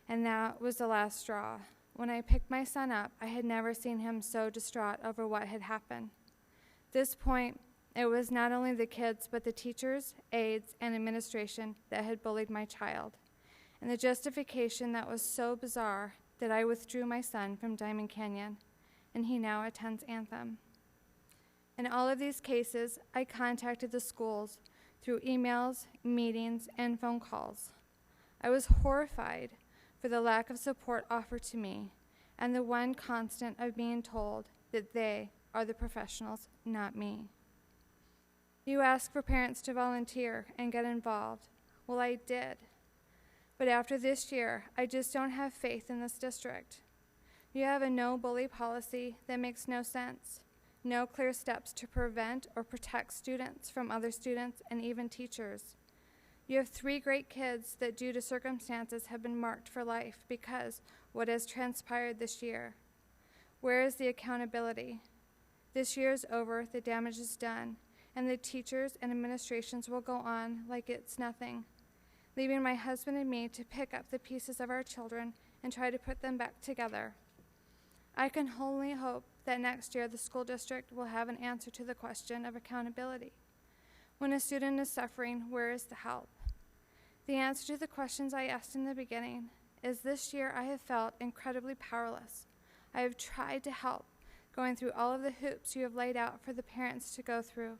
and that was the last straw. When I picked my son up, I had never seen him so distraught over what had happened. At this point, it was not only the kids, but the teachers, aides, and administration that had bullied my child. And the justification that was so bizarre that I withdrew my son from Diamond Canyon, and he now attends Anthem. In all of these cases, I contacted the schools through emails, meetings, and phone calls. I was horrified for the lack of support offered to me, and the one constant of being told that they are the professionals, not me. You ask for parents to volunteer and get involved. Well, I did. But after this year, I just don't have faith in this district. You have a no bully policy that makes no sense. No clear steps to prevent or protect students from other students and even teachers. You have 3 great kids that due to circumstances have been marked for life because what has transpired this year. Where is the accountability? This year is over, the damage is done, and the teachers and administrations will go on like it's nothing, leaving my husband and me to pick up the pieces of our children and try to put them back together. I can only hope that next year the school district will have an answer to the question of accountability. When a student is suffering, where is the help? The answer to the questions I asked in the beginning is this year I have felt incredibly powerless. I have tried to help, going through all of the hoops you have laid out for the parents to go through.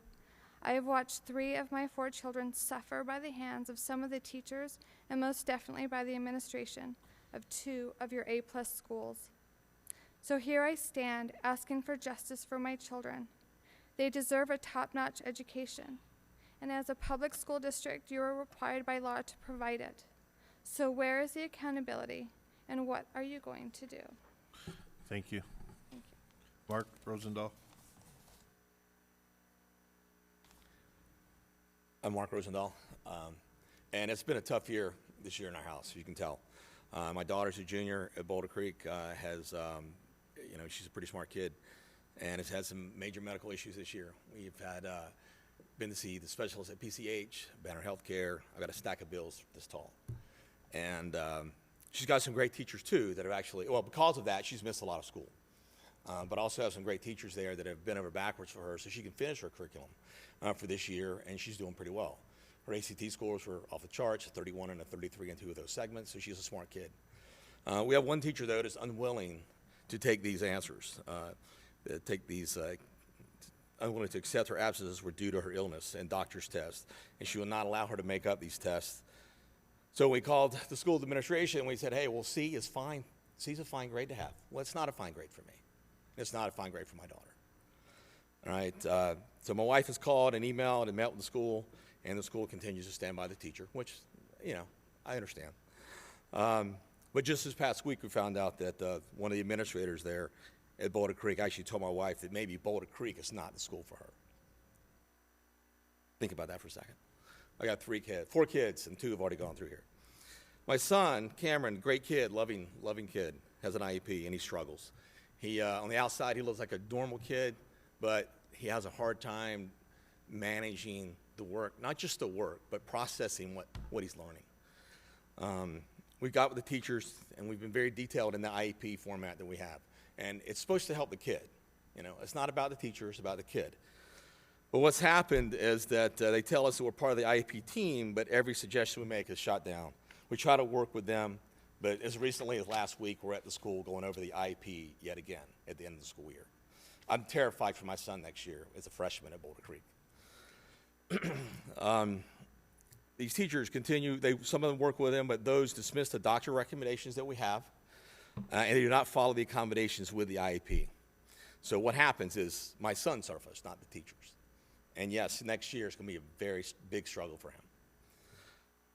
I have watched 3 of my 4 children suffer by the hands of some of the teachers and most definitely by the administration of 2 of your A+ schools. So here I stand asking for justice for my children. They deserve a top-notch education. And as a public school district, you are required by law to provide it. So where is the accountability, and what are you going to do? Thank you. Mark Rosendahl. I'm Mark Rosendahl, and it's been a tough year this year in our house, as you can tell. My daughter's a junior at Boulder Creek, she's a pretty smart kid, and has had some major medical issues this year. We've had been to see the specialist at PCH, Banner Healthcare. I've got a stack of bills this tall. And she's got some great teachers, too, that have actually, well, because of that, she's missed a lot of school. but also have some great teachers there that have bent over backwards for her so she can finish her curriculum for this year, and she's doing pretty well. Her ACT scores were off the charts, a 31 and a 33 in 2 of those segments, so she's a smart kid. We have one teacher, though, that's unwilling to take these answers, unwilling to accept her absences were due to her illness and doctor's tests, and she will not allow her to make up these tests. So we called the school administration and we said, hey, well, C is fine. C's a fine grade to have. Well, it's not a fine grade for me. It's not a fine grade for my daughter. All right, so my wife has called and emailed and met with the school, and the school continues to stand by the teacher, which, I understand. But just this past week, we found out that one of the administrators there at Boulder Creek actually told my wife that maybe Boulder Creek is not the school for her. Think about that for a second. I got 4 kids, and 2 have already gone through here. My son, Cameron, great kid, loving kid, has an IEP, and he struggles. He, on the outside, he looks like a normal kid, but he has a hard time managing the work, not just the work, but processing what he's learning. We've got with the teachers, and we've been very detailed in the IEP format that we have. And it's supposed to help the kid. It's not about the teacher, it's about the kid. But what's happened is that they tell us that we're part of the IEP team, but every suggestion we make is shot down. We try to work with them, but as recently as last week, we're at the school going over the IEP yet again at the end of the school year. I'm terrified for my son next year as a freshman at Boulder Creek. These teachers continue, some of them work with them, but those dismiss the doctor recommendations that we have, and they do not follow the accommodations with the IEP. So what happens is my son suffers, not the teachers. And yes, next year is going to be a very big struggle for him.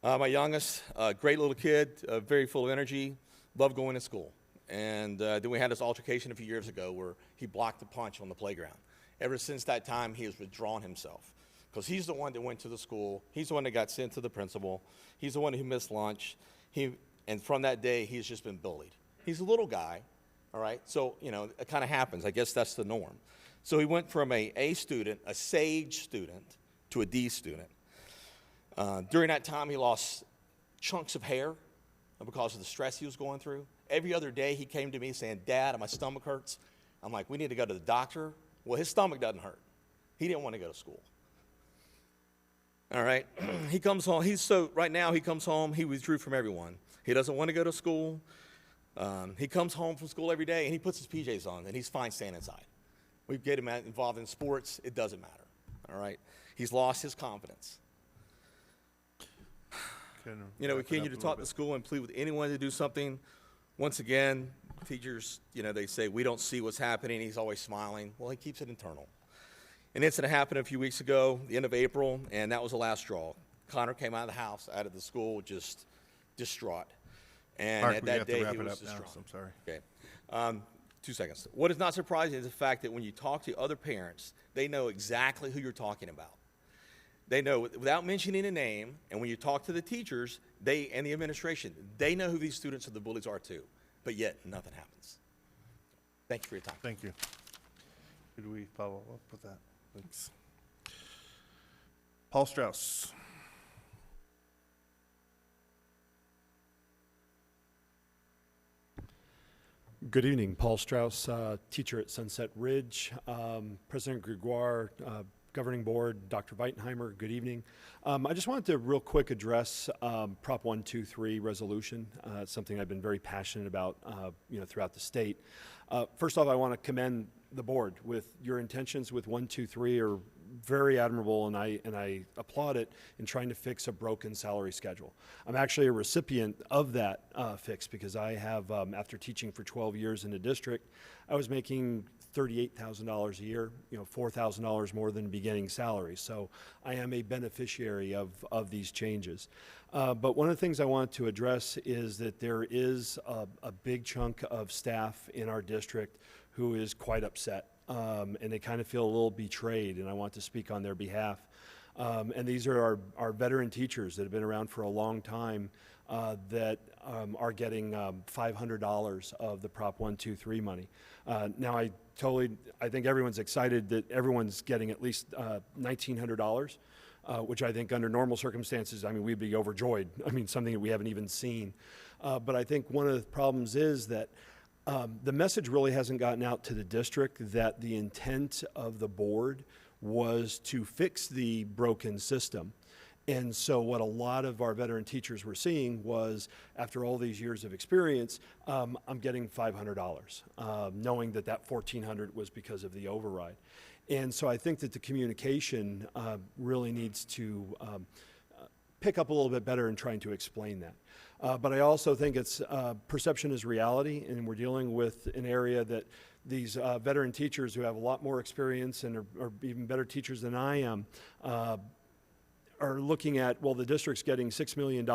My youngest, great little kid, very full of energy, loved going to school. And then we had this altercation a few years ago where he blocked a punch on the playground. Ever since that time, he has withdrawn himself because he's the one that went to the school. He's the one that got sent to the principal. He's the one who missed lunch. And from that day, he's just been bullied. He's a little guy, all right? So, it kind of happens. I guess that's the norm. So he went from a student, a SAGE student, to a D student. During that time, he lost chunks of hair because of the stress he was going through. Every other day, he came to me saying, Dad, my stomach hurts. I'm like, we need to go to the doctor. Well, his stomach doesn't hurt. He didn't want to go to school. All right? He comes home. Right now, he comes home. He withdrew from everyone. He doesn't want to go to school. He comes home from school every day, and he puts his PJs on, and he's fine staying inside. We get him involved in sports. It doesn't matter. All right? He's lost his confidence. We continue to talk to school and plead with anyone to do something. Once again, teachers, they say, we don't see what's happening. He's always smiling. Well, he keeps it internal. An incident happened a few weeks ago, the end of April, and that was the last straw. Connor came out of the house, out of the school, just distraught. And Mark, at we that have to day, wrap he it was up now, distraught. so I'm sorry. Okay. 2 seconds. What is not surprising is the fact that when you talk to other parents, they know exactly who you're talking about. They know without mentioning a name, and when you talk to the teachers, and the administration, they know who these students or the bullies are too, but yet nothing happens. Thank you for your time. Thank you. Could we follow up with that? Thanks. Paul Strauss. Good evening, Paul Strauss, teacher at Sunset Ridge. President Gregoire, Governing Board, Dr. Weitenheimer, good evening. I just wanted to real quick address Prop 123 resolution. It's something I've been very passionate about throughout the state. First off, I want to commend the board with your intentions with 123 are very admirable, and I applaud it in trying to fix a broken salary schedule. I'm actually a recipient of that fix because I have, after teaching for 12 years in the district, I was making $38,000 a year, $4,000 more than beginning salary. So I am a beneficiary of these changes. But one of the things I wanted to address is that there is a big chunk of staff in our district who is quite upset. And they kind of feel a little betrayed, and I want to speak on their behalf. And these are our veteran teachers that have been around for a long time that are getting $500 of the Prop 123 money. Now, I think everyone's excited that everyone's getting at least $1,900, which I think under normal circumstances, we'd be overjoyed. Something that we haven't even seen. But I think one of the problems is that The message really hasn't gotten out to the district that the intent of the board was to fix the broken system. And so what a lot of our veteran teachers were seeing was, after all these years of experience, I'm getting $500, knowing that that $1,400 was because of the override. And so I think that the communication really needs to pick up a little bit better in trying to explain that. But I also think it's perception is reality, and we're dealing with an area that these veteran teachers who have a lot more experience and are even better teachers than I am are looking at, well, the district's getting $6 million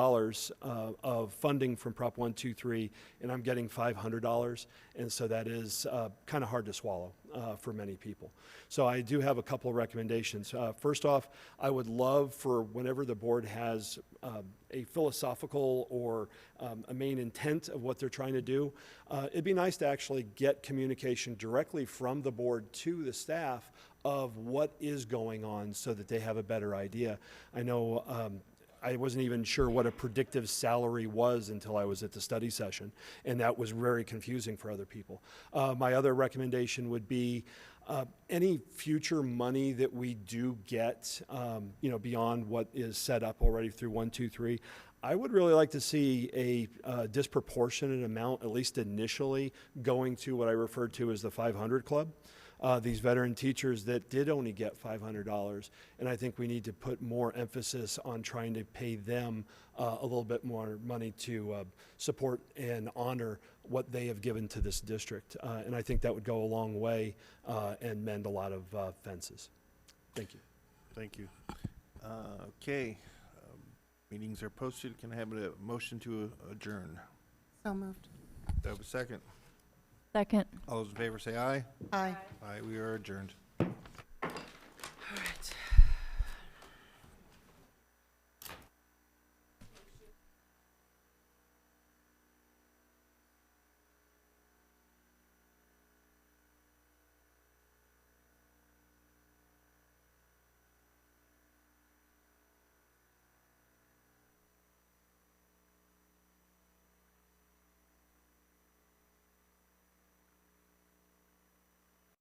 of funding from Prop 123, and I'm getting $500, and so that is kind of hard to swallow for many people. So I do have a couple of recommendations. First off, I would love for whenever the board has a philosophical or a main intent of what they're trying to do, it'd be nice to actually get communication directly from the board to the staff of what is going on so that they have a better idea. I know I wasn't even sure what a predictive salary was until I was at the study session, and that was very confusing for other people. My other recommendation would be any future money that we do get, beyond what is set up already through 123, I would really like to see a disproportionate amount, at least initially, going to what I referred to as the 500 Club. These veteran teachers that did only get $500, and I think we need to put more emphasis on trying to pay them a little bit more money to support and honor what they have given to this district. And I think that would go a long way and mend a lot of fences. Thank you. Thank you. Okay. Meetings are posted. Can I have a motion to adjourn? So moved. Do I have a second? Second. All those in favor say aye. Aye. Aye, we are adjourned.